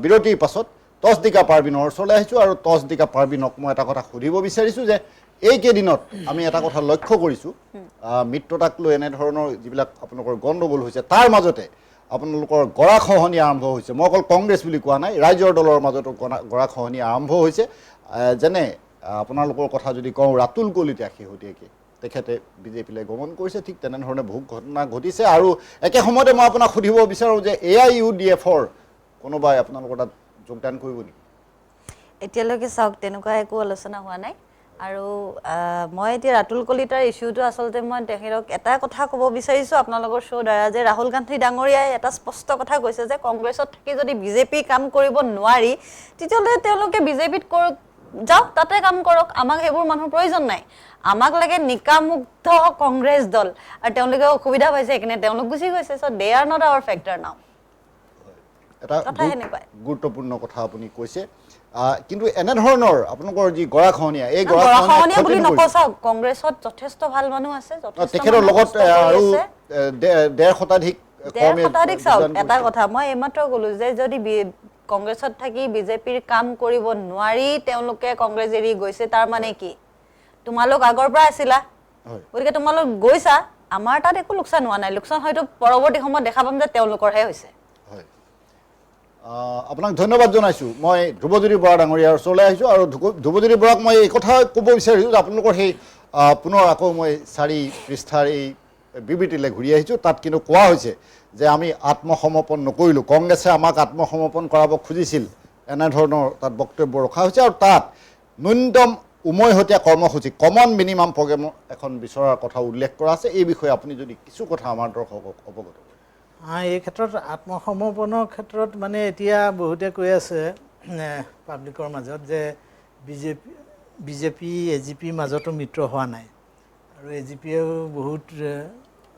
বিৰতিৰ পাছত তছদিকা পাৰবিনৰ ওচৰলৈ আহিছোঁ আৰু তছদিকা পাৰবিনক মই এটা কথা সুধিব বিচাৰিছোঁ যে এইকেইদিনত আমি এটা কথা লক্ষ্য কৰিছোঁ মিত্ৰতাক লৈ এনেধৰণৰ যিবিলাক আপোনালোকৰ গণ্ডগোল হৈছে তাৰ মাজতে আপোনালোকৰ গৰাখহনি আৰম্ভ হৈছে মই অকল কংগ্ৰেছ বুলি কোৱা নাই ৰাইজৰ দলৰ মাজতো গৰাখহনি আৰম্ভ হৈছে যেনে আপোনালোকৰ কথা যদি কওঁ ৰাতুল কলিতা শেহতীয়াকৈ তেখেতে বিজেপিলৈ গমন কৰিছে ঠিক তেনেধৰণে বহু ঘটনা ঘটিছে আৰু একে সময়তে মই আপোনাক সুধিব বিচাৰোঁ যে AIUDFৰ কোনোবাই আপোনালোকৰ তাত যোগদান কৰিব নেকি
এতিয়ালৈকে চাওক তেনেকুৱা একো আলোচনা হোৱা নাই আৰু মই এতিয়া ৰাতুল কলিতাৰ ইস্যুটো আচলতে মই তেখেতক এটা কথা ক'ব বিচাৰিছোঁ আপোনালোকৰ শ্ব' দ্বাৰা যে ৰাহুল গান্ধী ডাঙৰীয়াই এটা স্পষ্ট কথা কৈছে যে কংগ্ৰেছত থাকি যদি বিজেপি কাম কৰিব নোৱাৰি তেতিয়াহ'লে তেওঁলোকে বিজেপিত যাওক তাতে কাম কৰক আমাক সেইবোৰ মানুহৰ প্ৰয়োজন নাই আমাক লাগে নিকামুক্ত কংগ্ৰেছ দল আৰু তেওঁলোকে অসুবিধা পাইছে সেইকাৰণে তেওঁলোক গুচি গৈছে চ' দে আৰ নট আৱাৰ ফেক্টৰ নাও
এটা গুৰুত্বপূৰ্ণ কথা আপুনি কৈছে কিন্তু এনেধৰণৰ আপোনালোকৰ যি গৰাখহনীয়া এই
গৰাখহনীয়া বুলি নকওঁ চাওক কংগ্ৰেছত যথেষ্ট ভাল মানুহ আছে
তেখেতৰ লগত আৰু 1.5 শতাধিক
চাওক এটা কথা মই এইমাত্ৰ ক'লো যে যদি কংগ্ৰেছত থাকি বিজেপিৰ কাম কৰিব নোৱাৰি তেওঁলোকে কংগ্ৰেছ এৰি গৈছে তাৰ মানে কি তোমালোক আগৰ পৰা আছিলা গতিকে তোমালোক গৈছা আমাৰ তাত একো লোকচান হোৱা নাই লোকচান হয়তো পৰৱৰ্তী সময়ত দেখা পাম যে তেওঁলোকৰহে হৈছে
আপোনাক ধন্যবাদ জনাইছোঁ মই ধ্ৰুৱজ্যোতি বৰা ডাঙৰীয়াৰ ওচৰলৈ আহিছোঁ আৰু ধ্ৰুৱজ্যোতি বৰাক মই এই কথা ক'ব বিচাৰিছোঁ যে আপোনালোকৰ সেই পুনৰ আকৌ মই 4 পৃষ্ঠাৰ এই বিবৃতিলৈ ঘূৰি আহিছোঁ তাত কিন্তু কোৱা হৈছে যে আমি আত্মসমৰ্পণ নকৰিলোঁ কংগ্ৰেছে আমাক আত্মসমৰ্পণ কৰাব খুজিছিল এনেধৰণৰ তাত বক্তব্য ৰখা হৈছে আৰু তাত ন্যূনতম উমৈহতীয়া কৰ্মসূচী কমন মিনিমাম প্ৰগ্ৰেম এখন বিচৰাৰ কথা উল্লেখ কৰা আছে এই বিষয়ে আপুনি যদি কিছু কথা আমাৰ দৰ্শকক অৱগত
এই ক্ষেত্ৰত আত্মসমৰ্পণৰ ক্ষেত্ৰত মানে এতিয়া বহুতে কৈ আছে পাব্লিকৰ মাজত যে বিজেপি এজিপিৰ মাজতো মিত্ৰ হোৱা নাই আৰু এজিপিয়েও বহুত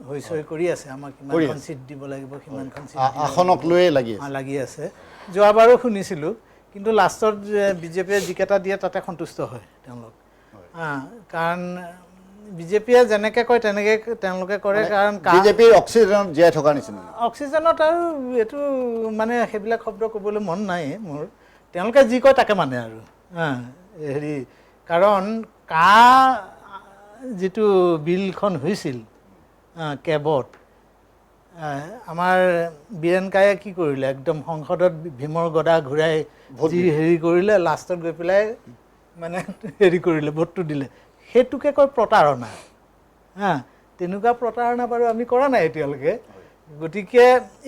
হৈচৈ কৰি আছে আমাক কিমানখন চিট দিব লাগিব কিমানখন চিট
আসনক লৈয়ে
লাগি আছে যোৱাবাৰো শুনিছিলোঁ কিন্তু লাষ্টত বিজেপিয়ে যিকেইটা দিয়ে তাতে সন্তুষ্ট হয় তেওঁলোক কাৰণ বিজেপিয়ে যেনেকৈ কয় তেনেকৈ তেওঁলোকে কৰে কাৰণ
বিজেপিৰ অক্সিজেনত জীয়াই থকাৰ নিচিনা
অক্সিজেনত আৰু এইটো মানে সেইবিলাক শব্দ ক'বলৈ মন নাই মোৰ তেওঁলোকে যি কয় তাকে মানে আৰু হেৰি কাৰণ যিটো বিলখন হৈছিল কেবত আমাৰ বীৰেন কায়ে কি কৰিলে একদম সংসদত ভীমৰ গদা ঘূৰাই যি হেৰি কৰিলে লাষ্টত গৈ পেলাই মানে হেৰি কৰিলে ভোটটো দিলে সেইটোকে কয় প্ৰতাৰণা তেনেকুৱা প্ৰতাৰণা বাৰু আমি কৰা নাই এতিয়ালৈকে গতিকে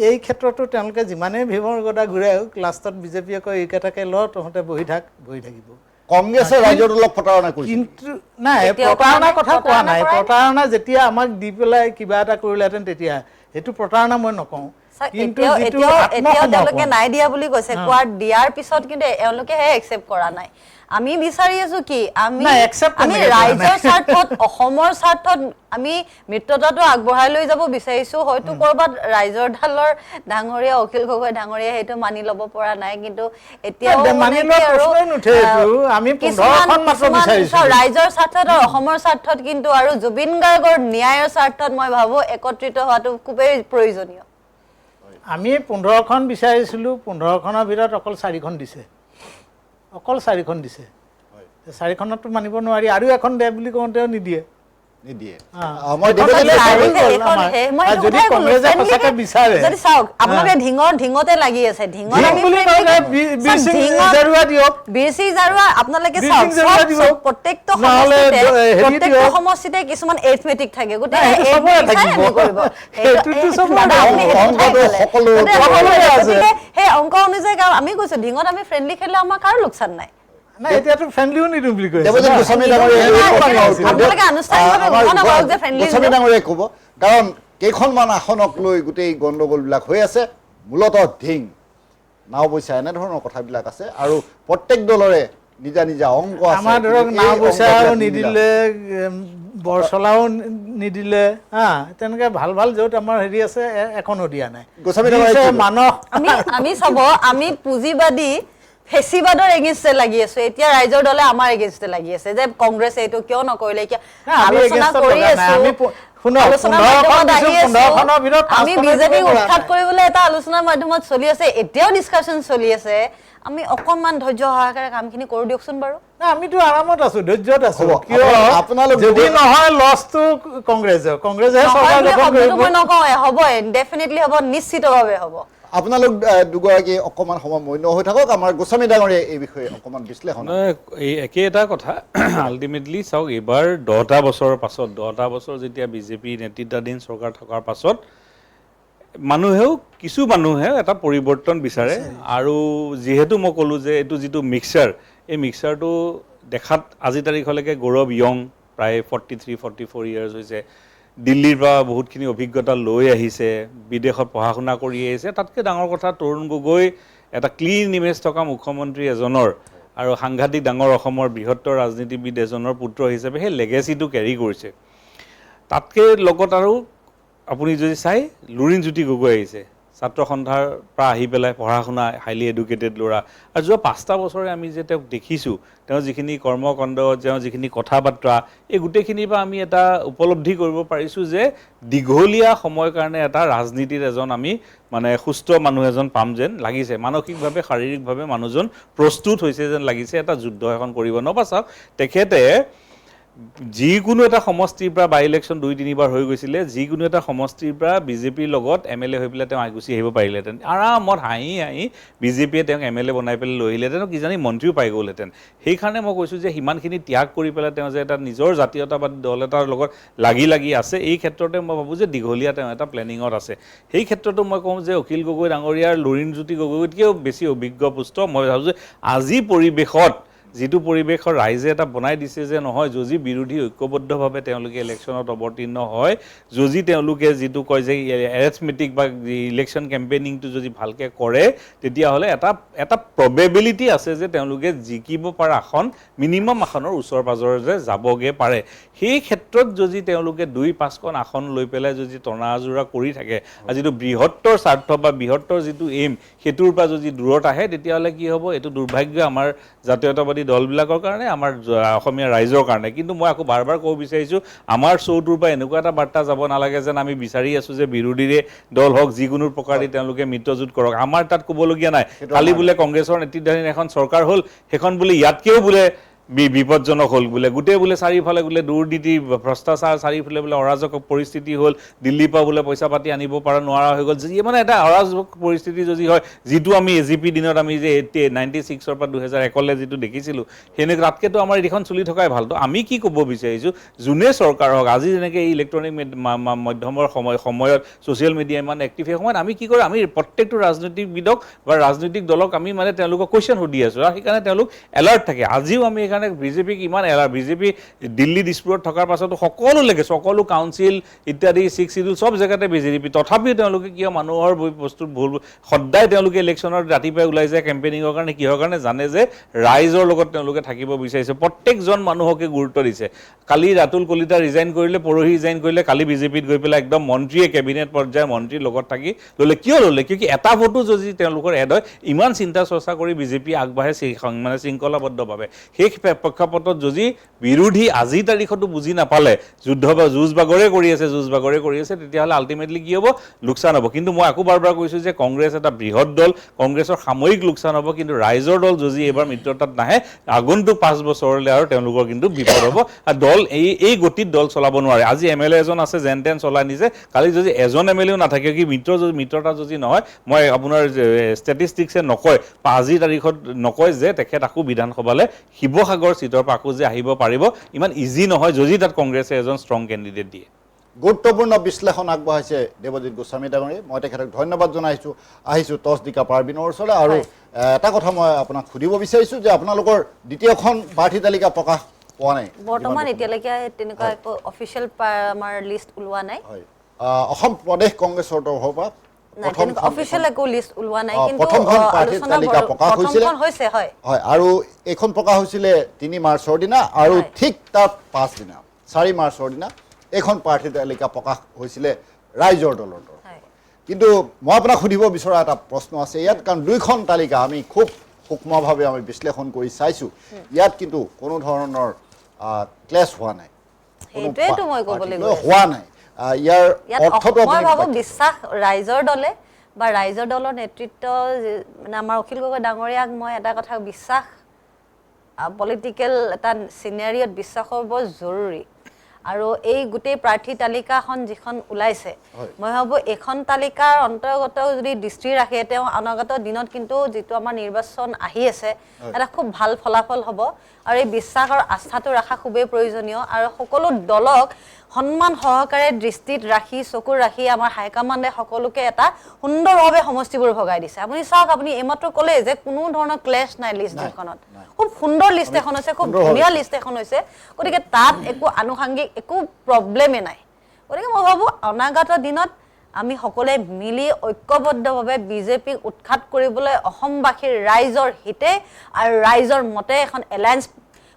এই ক্ষেত্ৰতো তেওঁলোকে যিমানেই ভীমৰ গদা ঘূৰাই হওক লাষ্টত বিজেপিয়ে কয় এইকেইটাকে ল তহঁতে বহি থাকিব
কংগ্ৰেছে ৰাজ্যৰ দলক প্ৰতাৰণা কৰিছে
কিন্তু নাই প্ৰতাৰণাৰ কথা কোৱা নাই প্ৰতাৰণা যেতিয়া আমাক দি পেলাই কিবা এটা কৰিলেহেঁতেন তেতিয়া সেইটো প্ৰতাৰণা মই নকওঁ কিন্তু
তেওঁলোকে নাই দিয়া বুলি কৈছে কোৱাৰ দিয়াৰ পিছত কিন্তু এওঁলোকেহে একচেপ্ট কৰা নাই আমি বিচাৰি আছো কি আমি ৰাইজৰ স্বাৰ্থত অসমৰ স্বাৰ্থত আমি মিত্ৰতাটো আগবঢ়াই লৈ যাব বিচাৰিছো হয়তো কৰবাত ৰাইজৰ ঢালৰ ডাঙৰীয়া অখিল গগৈ ডাঙৰীয়া সেইটো মানি ল'ব পৰা নাই কিন্তু এতিয়া ৰাইজৰ স্বাৰ্থত আৰু অসমৰ স্বাৰ্থত কিন্তু আৰু জুবিন গাৰ্গৰ ন্যায়ৰ স্বাৰ্থত মই ভাবো একত্ৰিত হোৱাটো খুবেই প্ৰয়োজনীয়
আমি 15খন বিচাৰিছিলোঁ 15খনৰ ভিতৰত অকল 4খন দিছে অকল 4খন দিছে 4খনতো মানিব নোৱাৰি আৰু এখন দে বুলি কওঁতেও নিদিয়ে
ঢিঙতে লাগি আছে প্ৰত্যেকটো সমষ্টিতে কিছুমান এৰিথমেটিক থাকে সেই অংক অনুযায়ী আমি কৈছো ঢিঙত আমি ফ্ৰেণ্ডলি খেলিলে আমাৰ কাৰো লোকচান নাই
এতিয়াতো ফ্ৰেণ্ডলিও নিদিওঁ বুলি কৈছে
ক'ব কাৰণ কেইখনমান আসনক লৈ গোটেই গণ্ডগোলবিলাক হৈ আছে মূলতঃ ঢিং নাও পইচা এনেধৰণৰ কথাবিলাক আছে আৰু প্ৰত্যেক দলৰে নিজা নিজা অংক আছে
আমাৰ ধৰক নাও পইচাও নিদিলে বৰচলাও নিদিলে তেনেকৈ ভাল ভাল য'ত আমাৰ হেৰি আছে এখনো দিয়া নাই
আমি চাব আমি পুঁজিবাদী ফেচিবাদৰ এগেইনষ্টে লাগি আছো এতিয়া ৰাইজৰ দলে আমাৰ এগেইনষ্টে লাগি আছে যে কংগ্ৰেছে এইটো কিয় নকৰিলে কিয় আলোচনা কৰি আছো আমি বিজেপিক উৎখাত কৰিবলৈ এটা আলোচনাৰ মাধ্যমত চলি আছে এতিয়াও ডিছকাশ্যন চলি আছে আমি অকণমান ধৈৰ্য সহকাৰে কামখিনি কৰোঁ দিয়কচোন বাৰু
আমিতো আৰামত আছো ধৈৰ্যত আছো কিয় আপোনালোক যদি নহয় লছটো কংগ্ৰেছে
মই নকওঁ হ'ব ডেফিনেটলি হ'ব নিশ্চিতভাৱে হ'ব
আপোনালোক দুগৰাকী অকণমান সময় মৌন হৈ থাকক আমাৰ গোস্বামী ডাঙৰীয়াই এই বিষয়ে অকণমান বিশ্লেষণ
এই একে এটা কথা আল্টিমেটলি চাওক এইবাৰ 10টা বছৰৰ পাছত 10টা বছৰ যেতিয়া বিজেপি নেতৃত্বাধীন চৰকাৰ থকাৰ পাছত কিছু মানুহে এটা পৰিৱৰ্তন বিচাৰে আৰু যিহেতু মই ক'লোঁ যে এইটো যিটো মিক্সাৰ এই মিক্সাৰটো দেখাত আজি তাৰিখলৈকে গৌৰৱ য়ং প্ৰায় 43-44 ইয়াৰ্ছ হৈছে দিল্লীৰ পৰা বহুতখিনি অভিজ্ঞতা লৈ আহিছে বিদেশত পঢ়া শুনা কৰি আহিছে তাতকৈ ডাঙৰ কথা তৰুণ গগৈ এটা ক্লিন ইমেজ থকা মুখ্যমন্ত্ৰী এজনৰ আৰু সাংঘাতিক ডাঙৰ অসমৰ বৃহত্তৰ ৰাজনীতিবিদ এজনৰ পুত্ৰ হিচাপে সেই লেগেচিটো কেৰি কৰিছে তাতকৈ লগত আৰু আপুনি যদি চাই লুৰিণজ্যোতি গগৈ আহিছে ছাত্ৰ সন্থাৰ পৰা আহি পেলাই পঢ়া শুনা হাইলি এডুকেটেড ল'ৰা আৰু যোৱা 5টা বছৰে আমি যে তেওঁক দেখিছোঁ তেওঁ যিখিনি কৰ্মকাণ্ড তেওঁ যিখিনি কথা বাৰ্তা এই গোটেইখিনিৰ পৰা আমি এটা উপলব্ধি কৰিব পাৰিছোঁ যে দীঘলীয়া সময়ৰ কাৰণে এটা ৰাজনীতিৰ এজন আমি মানে সুস্থ মানুহ এজন পাম যেন লাগিছে মানসিকভাৱে শাৰীৰিকভাৱে মানুহজন প্ৰস্তুত হৈছে যেন লাগিছে এটা যুদ্ধ এখন কৰিব নপাছক তেখেতে যিকোনো এটা সমষ্টিৰ পৰা বাই ইলেকশ্যন 2-3 বাৰ হৈ গৈছিলে যিকোনো এটা সমষ্টিৰ পৰা বিজেপিৰ লগত এমএলএ হৈ পেলাই তেওঁ গুচি আহিব পাৰিলেহেঁতেন আৰামত হাঁহি বিজেপিয়ে তেওঁক এমএলএ বনাই পেলাই লৈ আহিলেহেঁতেন কিজানি মন্ত্ৰীও পাই গ'লহেঁতেন সেইকাৰণে মই কৈছোঁ যে সিমানখিনি ত্যাগ কৰি পেলাই তেওঁ যে এটা নিজৰ জাতীয়তাবাদী দল এটাৰ লগত লাগি আছে এই ক্ষেত্ৰতে মই ভাবোঁ যে দীঘলীয়া তেওঁ এটা প্লেনিঙত আছে সেই ক্ষেত্ৰতো মই কওঁ যে অখিল গগৈ ডাঙৰীয়াৰ লুৰিণজ্যোতি গগৈতকৈও বেছি অভিজ্ঞ পুষ্ট মই ভাবোঁ যে আজি পৰিৱেশত যিটো পৰিৱেশৰ ৰাইজে এটা বনাই দিছে যে নহয় যদি বিৰোধী ঐক্যবদ্ধভাৱে তেওঁলোকে ইলেকশ্যনত অৱতীৰ্ণ হয় যদি তেওঁলোকে যিটো কয় যে এৰেথমেটিক বা ইলেকশ্যন কেম্পেইনিংটো যদি ভালকৈ কৰে তেতিয়াহ'লে এটা প্ৰবেবিলিটি আছে যে তেওঁলোকে জিকিব পৰা আসন মিনিমাম আসনৰ ওচৰ পাজৰে যে যাবগৈ পাৰে সেই ক্ষেত্ৰত যদি তেওঁলোকে 2-5খন আসন লৈ পেলাই যদি টনা আজোৰা কৰি থাকে আৰু যিটো বৃহত্তৰ স্বাৰ্থ বা বৃহত্তৰ যিটো এইম সেইটোৰ পৰা যদি দূৰত আহে তেতিয়াহ'লে কি হ'ব এইটো দুৰ্ভাগ্য আমাৰ জাতীয়তাবাদী দলবিলাকৰ কাৰণে আমাৰ অসমীয়া ৰাইজৰ কাৰণে কিন্তু মই আকৌ বাৰ ক'ব বিচাৰিছোঁ আমাৰ শ্ব'টোৰ পৰা এনেকুৱা এটা বাৰ্তা যাব নালাগে যেন আমি বিচাৰি আছোঁ যে বিৰোধীৰে দল হওক যিকোনো প্ৰকাৰে তেওঁলোকে মিত্ৰজোঁট কৰক আমাৰ তাত ক'বলগীয়া নাই কালি বোলে কংগ্ৰেছৰ নেতৃত্বাধীন এখন চৰকাৰ হ'ল সেইখন বোলে ইয়াতকৈও বোলে বিপদজনক হ'ল বোলে গোটেই বোলে চাৰিওফালে বোলে দুৰ্নীতি ভ্ৰষ্টাচাৰ চাৰিওফালে বোলে অৰাজক পৰিস্থিতি হ'ল দিল্লীৰ পৰা বোলে পইচা পাতি আনিব পৰা নোৱাৰা হৈ গ'ল যি মানে এটা অৰাজক পৰিস্থিতি যদি হয় যিটো আমি এজিপি দিনত আমি যে 96ৰ পৰা 2001লৈ যিটো দেখিছিলোঁ সেনেকৈ তাতকৈতো আমাৰ এইখন চলি থকাই ভালতো আমি কি ক'ব বিচাৰিছোঁ যোনে চৰকাৰ হওক আজি যেনেকৈ এই ইলেক্ট্ৰনিক মাধ্যমৰ সময়ত ছ'চিয়েল মিডিয়া ইমান এক্টিভ সেই সময়ত আমি কি কৰোঁ আমি প্ৰত্যেকটো ৰাজনৈতিকবিদক বা ৰাজনৈতিক দলক আমি মানে তেওঁলোকক কুৱেশ্যন সুধি আছোঁ আৰু সেইকাৰণে তেওঁলোক এলাৰ্ট থাকে আজিও আমি সেইকাৰণে বিজেপিক ইমান বিজেপি দিল্লী দিছপুৰত থকাৰ পাছতো সকলোলৈকে সকলো কাউন্সিল ইত্যাদি 6 শিডিউল চব জেগাতে বিজেপি তথাপিও তেওঁলোকে কিয় মানুহৰ বস্তুত ভুল সদায় তেওঁলোকে ইলেকশ্যনত ৰাতিপুৱাই ওলাই যায় কেম্পেইনিঙৰ কাৰণে কিহৰ কাৰণে জানে যে ৰাইজৰ লগত তেওঁলোকে থাকিব বিচাৰিছে প্ৰত্যেকজন মানুহকে গুৰুত্ব দিছে কালি ৰাতুল কলিতা ৰিজাইন কৰিলে পৰহি ৰিজাইন কৰিলে কালি বিজেপিত গৈ পেলাই একদম মন্ত্ৰীয়ে কেবিনেট পৰ্যায়ৰ মন্ত্ৰীৰ লগত থাকি কিয় ল'লে কিয় এটা ভোটো যদি তেওঁলোকৰ এড হয় ইমান চিন্তা চৰ্চা কৰি বিজেপি আগবাঢ়ে মানে শৃংখলাবদ্ধভাৱে সেই প্ৰেক্ষাপটত যদি বিৰোধী আজি তাৰিখতো বুজি নাপালে যুঁজ বাগৰে কৰি আছে তেতিয়াহ'লে আল্টিমেটলি কি হ'ব লোকচান হ'ব কিন্তু মই আকৌ বাৰ কৈছোঁ যে কংগ্ৰেছ এটা বৃহৎ দল কংগ্ৰেছৰ সাময়িক লোকচান হ'ব কিন্তু ৰাইজৰ দল যদি এইবাৰ মিত্ৰতাত নাহে আগন্তুক 5 বছৰলৈ আৰু তেওঁলোকৰ কিন্তু বিপদ হ'ব আৰু দল এই গতিত দল চলাব নোৱাৰে আজি এমএলএ এজন আছে যেন তেন চলাই নিছে কালি যদি এজন এমএলএও নাথাকে কি মিত্ৰতা যদি নহয় মই আপোনাৰ ষ্টেটিষ্টিক্সে নকয় আজি তাৰিখত নকয় যে তেখেত আকৌ বিধানসভালৈ শিৱসাগৰ চিটৰ পৰা আকৌ যে আহিব পাৰিব ইমান ইজি নহয় যদি তাত কংগ্ৰেছে এজন ষ্ট্ৰং কেণ্ডিডেট দিয়ে
গুৰুত্বপূৰ্ণ বিশ্লেষণ আগবঢ়াইছে দেৱজিৎ গোস্বামী ডাঙৰীয়া মই তেখেতক ধন্যবাদ জনাইছোঁ আহিছোঁ টছদিকা পাৰ্বিনৰ ওচৰলৈ আৰু এটা কথা মই আপোনাক সুধিব বিচাৰিছোঁ যে আপোনালোকৰ দ্বিতীয়খন প্ৰাৰ্থী তালিকা প্ৰকাশ পোৱা নাই
বৰ্তমান এতিয়ালৈকে তেনেকুৱা একো অফিচিয়েল আমাৰ লিষ্ট ওলোৱা নাই
অসম প্ৰদেশ কংগ্ৰেছৰ তৰফৰ পৰা
অফিচিয়েল একো লিষ্ট ওলোৱা নাই কিন্তু
প্ৰথমখন প্ৰাৰ্থী তালিকা প্ৰকাশ
হৈছে হয়
আৰু এইখন প্ৰকাশ হৈছিলে 3 মাৰ্চৰ দিনা আৰু ঠিক তাৰ 5 দিনা 4 মাৰ্চৰ দিনা এইখন প্ৰাৰ্থী তালিকা প্ৰকাশ হৈছিলে ৰাইজৰ দলৰ কিন্তু মই আপোনাক সুধিব বিচৰা এটা প্ৰশ্ন আছে ইয়াত কাৰণ দুইখন তালিকা আমি খুব সূক্ষ্মভাৱে আমি বিশ্লেষণ কৰি চাইছোঁ ইয়াত কিন্তু কোনো ধৰণৰ ক্লেছ হোৱা নাই
সেইটোৱেতো মই ক'বলৈ
হোৱা নাই ইয়াৰ অৰ্থটো
মই ভাবোঁ বিশ্বাস ৰাইজৰ দলে বা ৰাইজৰ দলৰ নেতৃত্ব মানে আমাৰ অখিল গগৈ ডাঙৰীয়াক মই এটা কথা বিশ্বাস পলিটিকেল এটা চিনেৰিয়ত বিশ্বাসৰ বৰ জৰুৰী আৰু এই গোটেই প্ৰাৰ্থী তালিকাখন যিখন ওলাইছে মই ভাবোঁ এখন তালিকাৰ অন্তৰ্গত যদি দৃষ্টি ৰাখে তেওঁ অনাগত দিনত কিন্তু যিটো আমাৰ নিৰ্বাচন আহি আছে এটা খুব ভাল ফলাফল হ'ব আৰু এই বিশ্বাস আৰু আস্থাটো ৰখা খুবেই প্ৰয়োজনীয় আৰু সকলো দলক সন্মান সহকাৰে দৃষ্টিত ৰাখি চকুৰ ৰাখি আমাৰ হাইকমাণ্ডে সকলোকে এটা সুন্দৰভাৱে সমষ্টিবোৰ ভগাই দিছে আপুনি চাওক আপুনি এইমাত্ৰ ক'লে যে কোনো ধৰণৰ ক্লেছ নাই লিষ্টখনত খুব সুন্দৰ লিষ্ট এখন হৈছে খুব ধুনীয়া লিষ্ট এখন হৈছে গতিকে তাত একো আনুষাংগিক একো প্ৰব্লেমেই নাই গতিকে মই ভাবোঁ অনাগত দিনত আমি সকলোৱে মিলি ঐক্যবদ্ধভাৱে বিজেপিক উৎখাত কৰিবলৈ অসমবাসীৰ ৰাইজৰ হিতে আৰু ৰাইজৰ মতে এখন এলায়েন্স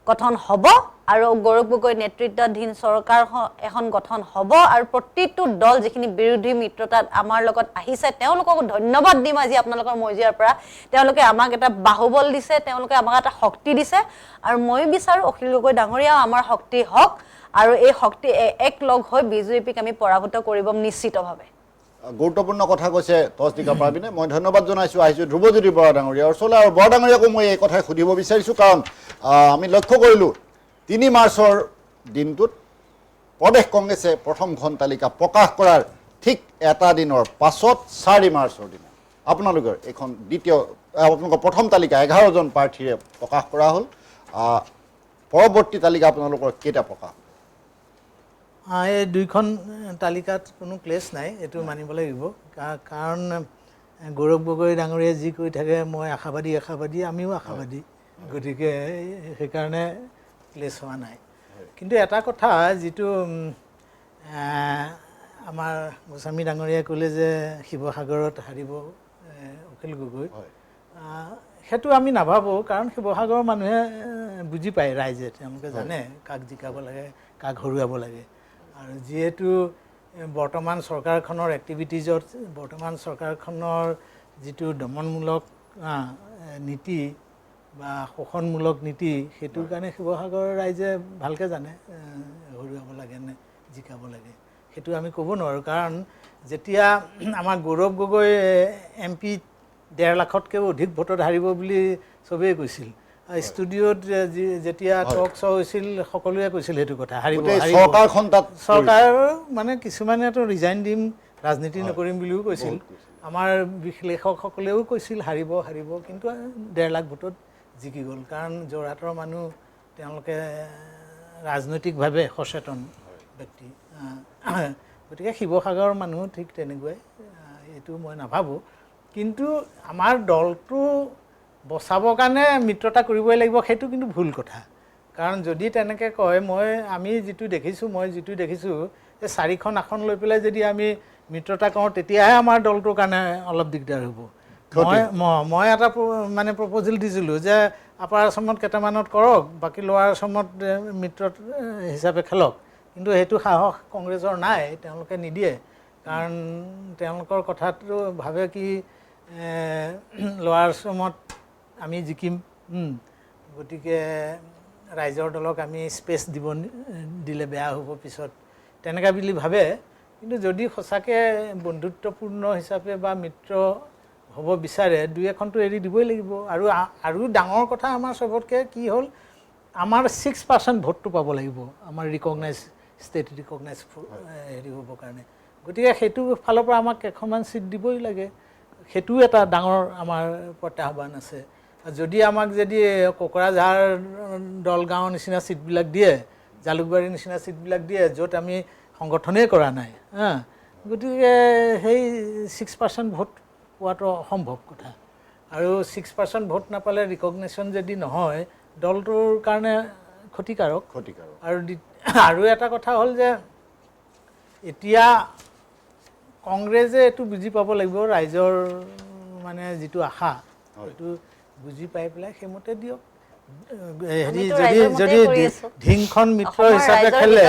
গঠন হ'ব আৰু গৌৰৱ গগৈ নেতৃত্বাধীন চৰকাৰ এখন গঠন হ'ব আৰু প্ৰতিটো দল যিখিনি বিৰোধী মিত্ৰতাত আমাৰ লগত আহিছে তেওঁলোকক ধন্যবাদ দিম আজি আপোনালোকৰ মজিয়াৰ পৰা তেওঁলোকে আমাক এটা বাহুবল দিছে তেওঁলোকে আমাক এটা শক্তি দিছে আৰু মই বিচাৰোঁ অখিল গগৈ ডাঙৰীয়াও আমাৰ শক্তি হওক আৰু এই শক্তি এক লগ হৈ বিজেপিক আমি পৰাভূত কৰিব নিশ্চিতভাৱে
গুৰুত্বপূৰ্ণ কথা কৈছে তছদিকা পাৰ্বিনে মই ধন্যবাদ জনাইছোঁ আহিছোঁ ধ্ৰুৱজ্যোতি বৰা ডাঙৰীয়াৰ ওচৰলৈ আৰু বৰা ডাঙৰীয়াকো মই এই কথাই সুধিব বিচাৰিছোঁ কাৰণ আমি লক্ষ্য কৰিলোঁ 3 মাৰ্চৰ দিনটোত প্ৰদেশ কংগ্ৰেছে প্ৰথমখন তালিকা প্ৰকাশ কৰাৰ ঠিক এটা দিনৰ পাছত 4 মাৰ্চৰ দিনা আপোনালোকৰ এইখন দ্বিতীয় আপোনালোকৰ প্ৰথম তালিকা 11জন প্ৰাৰ্থীৰে প্ৰকাশ কৰা হ'ল পৰৱৰ্তী তালিকা আপোনালোকৰ কেইটা প্ৰকাশ
এই দুইখন তালিকাত কোনো ক্লেছ নাই এইটো মানিব লাগিব কাৰণ গৌৰৱ গগৈ ডাঙৰীয়াই যি কৈ থাকে মই আশাবাদী আমিও আশাবাদী গতিকে সেইকাৰণে ক্লেছ হোৱা নাই কিন্তু এটা কথা যিটো আমাৰ গোস্বামী ডাঙৰীয়াই ক'লে যে শিৱসাগৰত হাৰিব অখিল গগৈ সেইটো আমি নাভাবোঁ কাৰণ শিৱসাগৰৰ মানুহে বুজি পায় ৰাইজে তেওঁলোকে জানে কাক জিকাব লাগে কাক হৰুৱাব লাগে আৰু যিহেতু বৰ্তমান চৰকাৰখনৰ এক্টিভিটিজত বৰ্তমান চৰকাৰখনৰ যিটো দমনমূলক নীতি বা শোষণমূলক নীতি সেইটোৰ কাৰণে শিৱসাগৰৰ ৰাইজে ভালকৈ জানে হৰুৱাব লাগে নে জিকাব লাগে সেইটো আমি ক'ব নোৱাৰোঁ কাৰণ যেতিয়া আমাৰ গৌৰৱ গগৈ MP 1.5 লাখতকৈও অধিক ভোটত হাৰিব বুলি চবেই কৈছিল ষ্টুডিঅ'ত যেতিয়া টক শ্ব' হৈছিল সকলোৱে কৈছিল সেইটো কথা হাৰিব চৰকাৰ মানে কিছুমানেতো ৰিজাইন দিম ৰাজনীতি নকৰিম বুলিও কৈছিল আমাৰ বিশ্লেষকসকলেও কৈছিল হাৰিব কিন্তু 1.5 লাখ ভোটত জিকি গ'ল কাৰণ যোৰহাটৰ মানুহ তেওঁলোকে ৰাজনৈতিকভাৱে সচেতন ব্যক্তি গতিকে শিৱসাগৰৰ মানুহ ঠিক তেনেকুৱাই এইটো মই নাভাবোঁ কিন্তু আমাৰ দলটো বচাবৰ কাৰণে মিত্ৰতা কৰিবই লাগিব সেইটো কিন্তু ভুল কথা কাৰণ যদি তেনেকৈ কয় আমি যিটো দেখিছোঁ যে 4খন আসন লৈ পেলাই যদি আমি মিত্ৰতা কৰোঁ তেতিয়াহে আমাৰ দলটোৰ কাৰণে অলপ দিগদাৰ হ'ব মই এটা মানে প্ৰপ'জেল দিছিলোঁ যে আপাৰ আছামত কেইটামানত কৰক বাকী লোৱাৰ আছামত মিত্ৰ হিচাপে খেলক কিন্তু সেইটো সাহস কংগ্ৰেছৰ নাই তেওঁলোকে নিদিয়ে কাৰণ তেওঁলোকৰ কথাটো ভাবে কি লোৱাৰ আছামত আমি জিকিম গতিকে ৰাইজৰ দলক আমি স্পেচ দিলে বেয়া হ'ব পিছত তেনেকুৱা বুলি ভাবে কিন্তু যদি সঁচাকৈ বন্ধুত্বপূৰ্ণ হিচাপে বা মিত্ৰ হ'ব বিচাৰে 2-এখনটো এৰি দিবই লাগিব আৰু ডাঙৰ কথা আমাৰ চবতকৈ কি হ'ল আমাৰ 6% ভোটটো পাব লাগিব আমাৰ ষ্টেট ৰিকগনাইজ হেৰি হ'বৰ কাৰণে গতিকে সেইটো ফালৰ পৰা আমাক কেইখনমান চিট দিবই লাগে সেইটোও এটা ডাঙৰ আমাৰ প্ৰত্যাহ্বান আছে যদি আমাক যদি কোকৰাঝাৰ দলগাঁৱৰ নিচিনা চিটবিলাক দিয়ে জালুকবাৰীৰ নিচিনা চিটবিলাক দিয়ে য'ত আমি সংগঠনেই কৰা নাই গতিকে সেই 6% ভোট পোৱাটো অসম্ভৱ কথা আৰু 6% ভোট নাপালে ৰিকগনিশ্যন যদি নহয় দলটোৰ কাৰণে ক্ষতিকাৰক আৰু এটা কথা হ'ল যে এতিয়া কংগ্ৰেছে এইটো বুজি পাব লাগিব ৰাইজৰ মানে যিটো আশা সেইটো বুজি পাই পেলাই সেইমতে দিয়ক হেৰি যদি ঢিংখন মিত্ৰ হিচাপে খেলে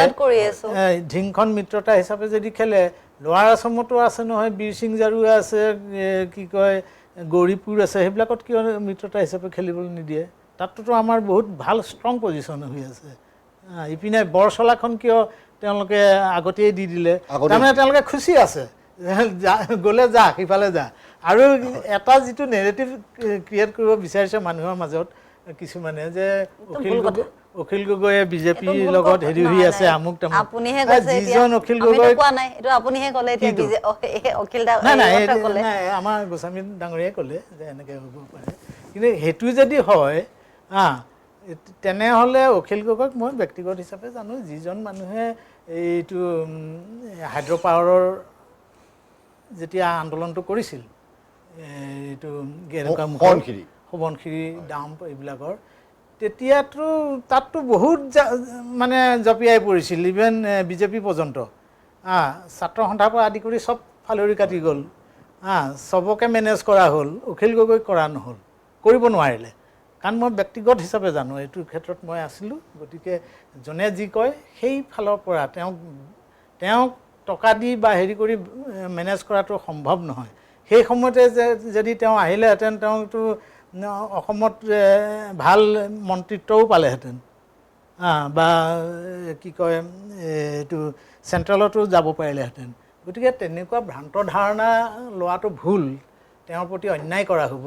ঢিংখন মিত্ৰতা হিচাপে যদি খেলে লোৱাৰ আছামতো আছে নহয় বীৰ সিং জাৰুৱা আছে কি কয় গৌৰীপুৰ আছে সেইবিলাকত কিয় মিত্ৰতা হিচাপে খেলিবলৈ নিদিয়ে তাততো আমাৰ বহুত ভাল ষ্ট্ৰং পজিশ্যন হৈ আছে ইপিনে বৰচলাখন কিয় তেওঁলোকে আগতেই দি দিলে তাৰমানে তেওঁলোকে খুচি আছে গ'লে যা সিফালে যা আৰু এটা যিটো নেৰেটিভ ক্ৰিয়েট কৰিব বিচাৰিছে মানুহৰ মাজত কিছুমানে যে অখিল গগৈয়ে বিজেপিৰ লগত হেৰি হৈ আছে আমুক তামুক যিজন অখিল গগৈ আমাৰ গোস্বামী ডাঙৰীয়াই ক'লে যে এনেকৈ হ'ব পাৰে কিন্তু সেইটো যদি হয় তেনেহ'লে অখিল গগৈক মই ব্যক্তিগত হিচাপে জানো, যিজন মানুহে এইটো হাইড্ৰ পাৱাৰৰ যেতিয়া আন্দোলনটো কৰিছিল, এইটো সোৱণশিৰি ডাম্প এইবিলাকৰ, তেতিয়াতো তাততো বহুত মানে জঁপিয়াই পৰিছিল, ইভেন বিজেপি পৰ্যন্ত। ছাত্ৰ সন্থাৰ পৰা আদি কৰি চব ফালৰি কাটি গ'ল, চবকে মেনেজ কৰা হ'ল, অখিল গগৈক কৰা নহ'ল, কৰিব নোৱাৰিলে। কাৰণ মই ব্যক্তিগত হিচাপে জানো, এইটো ক্ষেত্ৰত মই আছিলোঁ। গতিকে যোনে যি কয় সেই ফালৰ পৰা তেওঁক টকা দি বা হেৰি কৰি মেনেজ কৰাটো সম্ভৱ নহয়। সেই সময়তে যদি তেওঁ আহিলেহেঁতেন, তেওঁতো অসমত ভাল মন্ত্ৰিত্বও পালেহেঁতেন, বা কি কয় এইটো চেণ্ট্ৰেলতো যাব পাৰিলেহেঁতেন। গতিকে তেনেকুৱা ভ্ৰান্ত ধাৰণা লোৱাটো ভুল, তেওঁৰ প্ৰতি অন্যায় কৰা হ'ব।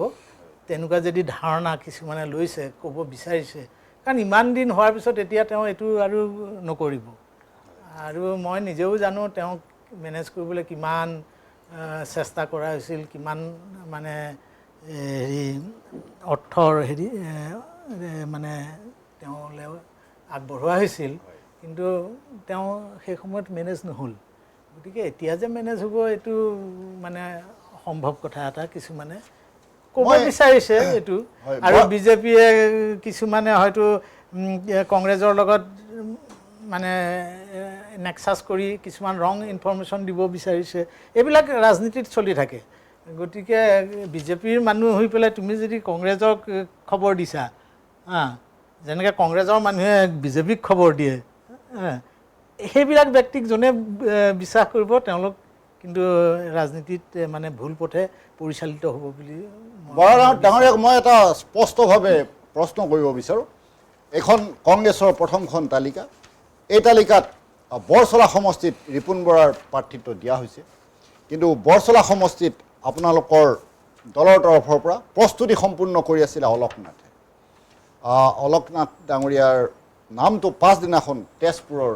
তেনেকুৱা যদি ধাৰণা কিছুমানে লৈছে, ক'ব বিচাৰিছে, কাৰণ ইমান দিন হোৱাৰ পিছত এতিয়া তেওঁ এইটো আৰু নকৰিব। আৰু মই নিজেও জানো তেওঁক মেনেজ কৰিবলৈ কিমান চেষ্টা কৰা হৈছিল, কিমান মানে হেৰি অৰ্থৰ হেৰি মানে তেওঁলৈ আগবঢ়োৱা হৈছিল, কিন্তু তেওঁ সেই সময়ত মেনেজ নহ'ল। গতিকে এতিয়া যে মেনেজ হ'ব এইটো মানে অসম্ভৱ কথা এটা কিছুমানে ক'ব বিচাৰিছে এইটো। আৰু বিজেপিয়ে কিছুমানে হয়তো কংগ্ৰেছৰ লগত মানে নেক্সাছ কৰি কিছুমান ৰং ইনফৰমেশ্যন দিব বিচাৰিছে। এইবিলাক ৰাজনীতিত চলি থাকে। গতিকে বিজেপিৰ মানুহ হৈ পেলাই তুমি যদি কংগ্ৰেছক খবৰ দিছা, যেনেকৈ কংগ্ৰেছৰ মানুহে বিজেপিক খবৰ দিয়ে, সেইবিলাক ব্যক্তিক যোনে বিশ্বাস কৰিব তেওঁলোক কিন্তু ৰাজনীতিত মানে ভুল পথে পৰিচালিত হ'ব বুলি।
ডাঙৰীয়া, মই এটা স্পষ্টভাৱে প্ৰশ্ন কৰিব বিচাৰোঁ। এখন কংগ্ৰেছৰ প্ৰথমখন তালিকা, এই তালিকাত বৰচলা সমষ্টিত ৰিপুণ বৰাৰ প্ৰাৰ্থিত্ব দিয়া হৈছে, কিন্তু বৰচলা সমষ্টিত আপোনালোকৰ দলৰ তৰফৰ পৰা প্ৰস্তুতি সম্পূৰ্ণ কৰি আছিলে অলোকনাথে। অলোকনাথ ডাঙৰীয়াৰ নামটো পাছদিনাখন তেজপুৰৰ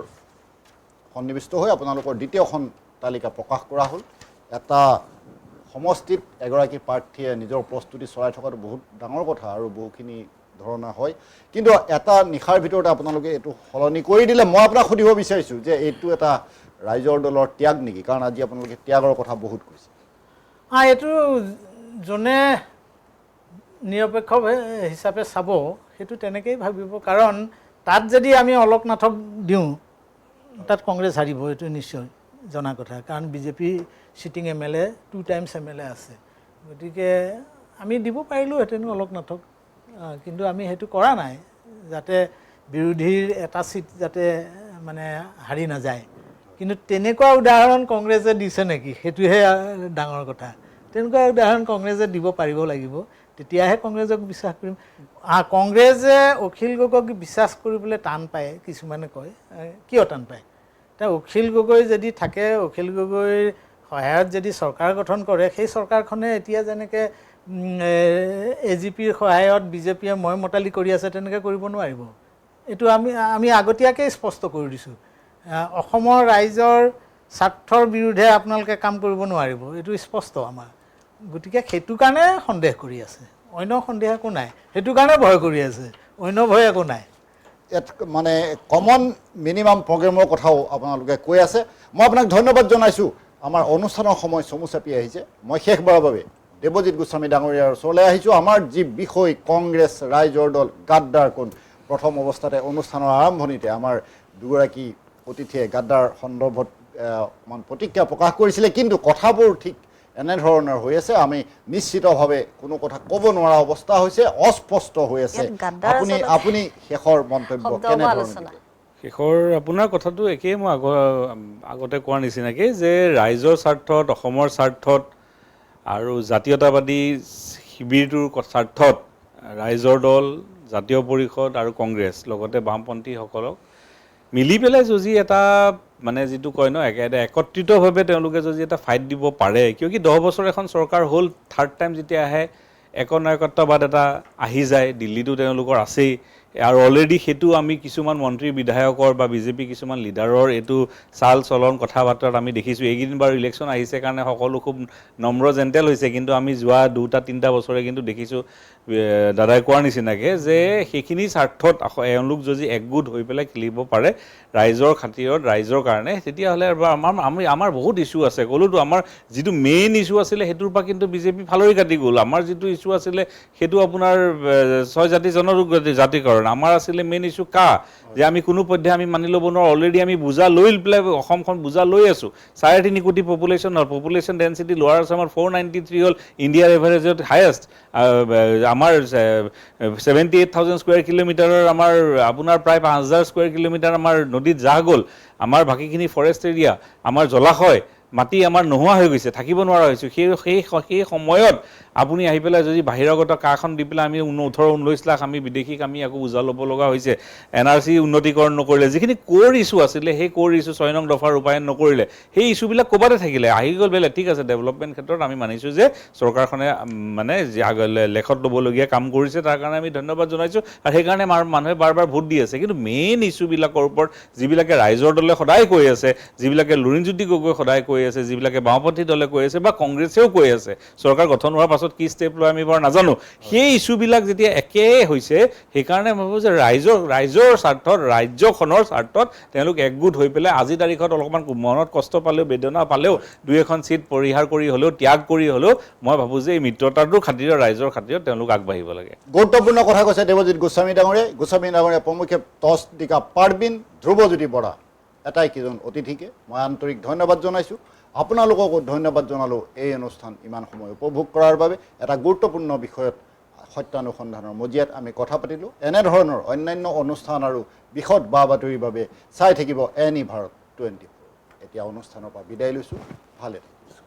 সন্নিৱিষ্ট হৈ আপোনালোকৰ দ্বিতীয়খন তালিকা প্ৰকাশ কৰা হ'ল। এটা সমষ্টিত এগৰাকী প্ৰাৰ্থীয়ে নিজৰ প্ৰস্তুতি চলাই থকাটো বহুত ডাঙৰ কথা আৰু বহুখিনি ধৰণা হয়, কিন্তু এটা নিশাৰ ভিতৰতে আপোনালোকে এইটো সলনি কৰি দিলে। মই আপোনাক সুধিব বিচাৰিছোঁ যে এইটো এটা ৰাইজৰ দলৰ ত্যাগ নেকি? কাৰণ আজি আপোনালোকে ত্যাগৰ কথা বহুত কৈছে।
এইটো যোনে নিৰপেক্ষ হিচাপে চাব সেইটো তেনেকেই ভাবিব। কাৰণ তাত যদি আমি অলোকনাথক দিওঁ, তাত কংগ্ৰেছ হাৰিব, এইটো নিশ্চয় জনা কথা। কাৰণ BJP cheating MLA 2 times MLA আছে। গতিকে আমি দিব পাৰিলোঁহেঁতেন অলোকনাথক, কিন্তু আমি সেইটো কৰা নাই, যাতে বিৰোধীৰ এটা চিট যাতে মানে হাৰি নাযায়। কিন্তু তেনেকুৱা উদাহৰণ কংগ্ৰেছে দিছে নেকি, সেইটোহে ডাঙৰ কথা। তেনেকুৱা উদাহৰণ কংগ্ৰেছে দিব পাৰিব লাগিব, তেতিয়াহে কংগ্ৰেছক বিশ্বাস কৰিম। কংগ্ৰেছে অখিল গগৈক বিশ্বাস কৰিবলৈ টান পায়, কিছুমানে কয়। কিয় টান পায়? এতিয়া অখিল গগৈ যদি থাকে, অখিল গগৈৰ সহায়ত যদি চৰকাৰ গঠন কৰে, সেই চৰকাৰখনে এতিয়া যেনেকৈ AGPৰ সহায়ত বিজেপিয়ে মই মতালি কৰি আছে, তেনেকৈ কৰিব নোৱাৰিব। এইটো আমি আগতীয়াকৈ স্পষ্ট কৰি দিছোঁ। অসমৰ ৰাইজৰ স্বাৰ্থৰ বিৰুদ্ধে আপোনালোকে কাম কৰিব নোৱাৰিব, এইটো স্পষ্ট আমাৰ। গতিকে সেইটো কাৰণে সন্দেহ কৰি আছে, অন্য সন্দেহ একো নাই। সেইটো কাৰণে ভয় কৰি আছে, অন্য ভয় একো নাই।
ইয়াত মানে কমন মিনিমাম প্ৰগ্ৰেমৰ কথাও আপোনালোকে কৈ আছে। মই আপোনাক ধন্যবাদ জনাইছোঁ। আমাৰ অনুষ্ঠানৰ সময় চমু চাপি আহিছে। মই শেষবাৰৰ বাবে দেৱজিৎ গোস্বামী ডাঙৰীয়াৰ ওচৰলৈ আহিছোঁ। আমাৰ যি বিষয় কংগ্ৰেছ ৰাইজৰ দল গাদ্দাৰ কোন, প্ৰথম অৱস্থাতে অনুষ্ঠানৰ আৰম্ভণিতে আমাৰ দুগৰাকী অতিথিয়ে গাদ্দাৰ সন্দৰ্ভত অকণমান প্ৰতিক্ৰিয়া প্ৰকাশ কৰিছিলে, কিন্তু কথাবোৰ ঠিক এনেধৰণৰ হৈ আছে। আমি নিশ্চিতভাৱে কোনো কথা ক'ব নোৱাৰা অৱস্থা হৈছে, অস্পষ্ট হৈ আছে। আপুনি শেষৰ মন্তব্য কেনেধৰণৰ?
শেষৰ আপোনাৰ কথাটো একেই, মই আগতে কোৱাৰ নিচিনাকৈ যে ৰাইজৰ স্বাৰ্থত, অসমৰ স্বাৰ্থত আৰু জাতীয়তাবাদী শিবিৰটোৰ স্বাৰ্থত ৰাইজৰ দল, জাতীয় পৰিষদ আৰু কংগ্ৰেছ লগতে বামপন্থীসকলক মিলি পেলাই যদি এটা মানে যিটো কয় ন, একত্ৰিতভাৱে তেওঁলোকে যদি এটা ফাইট দিব পাৰে, কিয় কি 10 বছৰ এখন চৰকাৰ হ'ল, থাৰ্ড টাইম যেতিয়া আহে একনায়কত্ববাদ এটা আহি যায়, দিল্লীতো তেওঁলোকৰ আছেই, আৰু অলৰেডি সেইটো আমি কিছুমান মন্ত্ৰী বিধায়কৰ বা বিজেপি কিছুমান লিডাৰৰ এইটো চাল চলন কথা বাৰ্তাত আমি দেখিছোঁ। এইকেইদিন বাৰু ইলেকশ্যন আহিছে কাৰণে সকলো খুব নম্ৰ জেণ্টেল হৈছে, কিন্তু আমি যোৱা 2-3 বছৰে কিন্তু দেখিছোঁ দাদাই কোৱাৰ নিচিনাকৈ যে সেইখিনি স্বাৰ্থত এওঁলোক যদি একগোট হৈ পেলাই খেলিব পাৰে ৰাইজৰ খাতিৰত, ৰাইজৰ কাৰণে, তেতিয়াহ'লে আমাৰ বহুত ইছ্যু আছে। ক'লোতো আমাৰ যিটো মেইন ইছ্যু আছিলে সেইটোৰ পৰা কিন্তু বিজেপি ফালৰি কাটি গ'ল। আমাৰ যিটো ইছ্যু আছিলে সেইটো আপোনাৰ 6 জাতি জাতিকৰণ, আমাৰ আছিলে মেইন ইছ্যু যে আমি কোনো পধ্যে আমি মানি ল'ব নোৱাৰোঁ। অলৰেডি আমি বুজা লৈ পেলাই অসমখন বুজা লৈ আছোঁ। 3.5 কোটি পপুলেশ্যন হ'ল, পপুলেশ্যন ডেঞ্চিটি লোৱাৰ আছামৰ 493 হ'ল, ইণ্ডিয়াৰ এভাৰেজত হায়েষ্ট। আমাৰ 78,000 স্কুৱেৰ কিলোমিটাৰৰ আমাৰ আপোনাৰ প্ৰায় 5,000 স্কুৱেৰ কিলোমিটাৰ আমাৰ নদীত জাহ গ'ল। আমাৰ বাকীখিনি ফৰেষ্ট এৰিয়া, আমাৰ জলাশয় মাটি আমাৰ নোহোৱা হৈ গৈছে, থাকিব নোৱাৰা হৈছোঁ। সেই সময়ত আপুনি আহি পেলাই যদি বাহিৰাগত কাখন দি পেলাই আমি 18-19 লাখ আমি বিদেশীক আমি আকৌ বুজা ল'ব লগা হৈছে। NRC উন্নতিকৰণ নকৰিলে, যিখিনি ক'ৰ ইছ্যু আছিলে সেই ক'ৰ ইছ্যু 6 নং দফাৰ ৰূপায়ণ নকৰিলে, সেই ইছ্যুবিলাক ক'ৰবাতে থাকিলে। আহি গ'ল বেলেগ, ঠিক আছে, ডেভেলপমেণ্ট ক্ষেত্ৰত আমি মানিছোঁ যে চৰকাৰখনে মানে লেখত ল'বলগীয়া কাম কৰিছে, তাৰ কাৰণে আমি ধন্যবাদ জনাইছোঁ। আৰু সেইকাৰণে মানুহে বাৰ বাৰ ভোট দি আছে। কিন্তু মেইন ইছ্যুবিলাকৰ ওপৰত যিবিলাকে ৰাইজৰ দলে সদায় কৈ আছে, যিবিলাকে লুৰিণজ্যোতি গগৈ সদায় কৈ আছে, যিবিলাকে বাওঁপন্থী দলে কৈ আছে বা কংগ্ৰেছেও কৈ আছে, চৰকাৰ গঠন হোৱাৰ পাছত কি ষ্টেপ লয় আমি বাৰু নাজানো, সেই ইছ্যুবিলাক যেতিয়া একেই হৈছে, সেইকাৰণে মই ভাবোঁ যে ৰাইজৰ স্বাৰ্থত, ৰাজ্যখনৰ স্বাৰ্থত তেওঁলোক একগোট হৈ পেলাই আজিৰ তাৰিখত অলপমান মনত কষ্ট পালেও, বেদনা পালেও, 2-এখন চিট পৰিহাৰ কৰি হ'লেও, ত্যাগ কৰি হ'লেও, মই ভাবোঁ যে এই মিত্ৰতাটোৰ খাতিৰত, ৰাইজৰ খাতিৰত তেওঁলোক আগবাঢ়িব লাগে।
গুৰুত্বপূৰ্ণ কথা কৈছে দেৱজিৎ গোস্বামী ডাঙৰীয়া প্ৰমুখ্যে টছটিকা পাৰ্বিন, ধ্ৰুৱজ্যোতি বৰা, এটাইকেইজন অতিথিকে মই আন্তৰিক ধন্যবাদ জনাইছোঁ। আপোনালোককো ধন্যবাদ জনালোঁ এই অনুষ্ঠান ইমান সময় উপভোগ কৰাৰ বাবে। এটা গুৰুত্বপূৰ্ণ বিষয়ত সত্যানুসন্ধানৰ মজিয়াত আমি কথা পাতিলোঁ। এনেধৰণৰ অন্যান্য অনুষ্ঠান আৰু বিশদ বা বাতৰিৰ বাবে চাই থাকিব এনি ভাৰত 24। এতিয়া অনুষ্ঠানৰ পৰা বিদায় লৈছোঁ, ভালে থাকিব।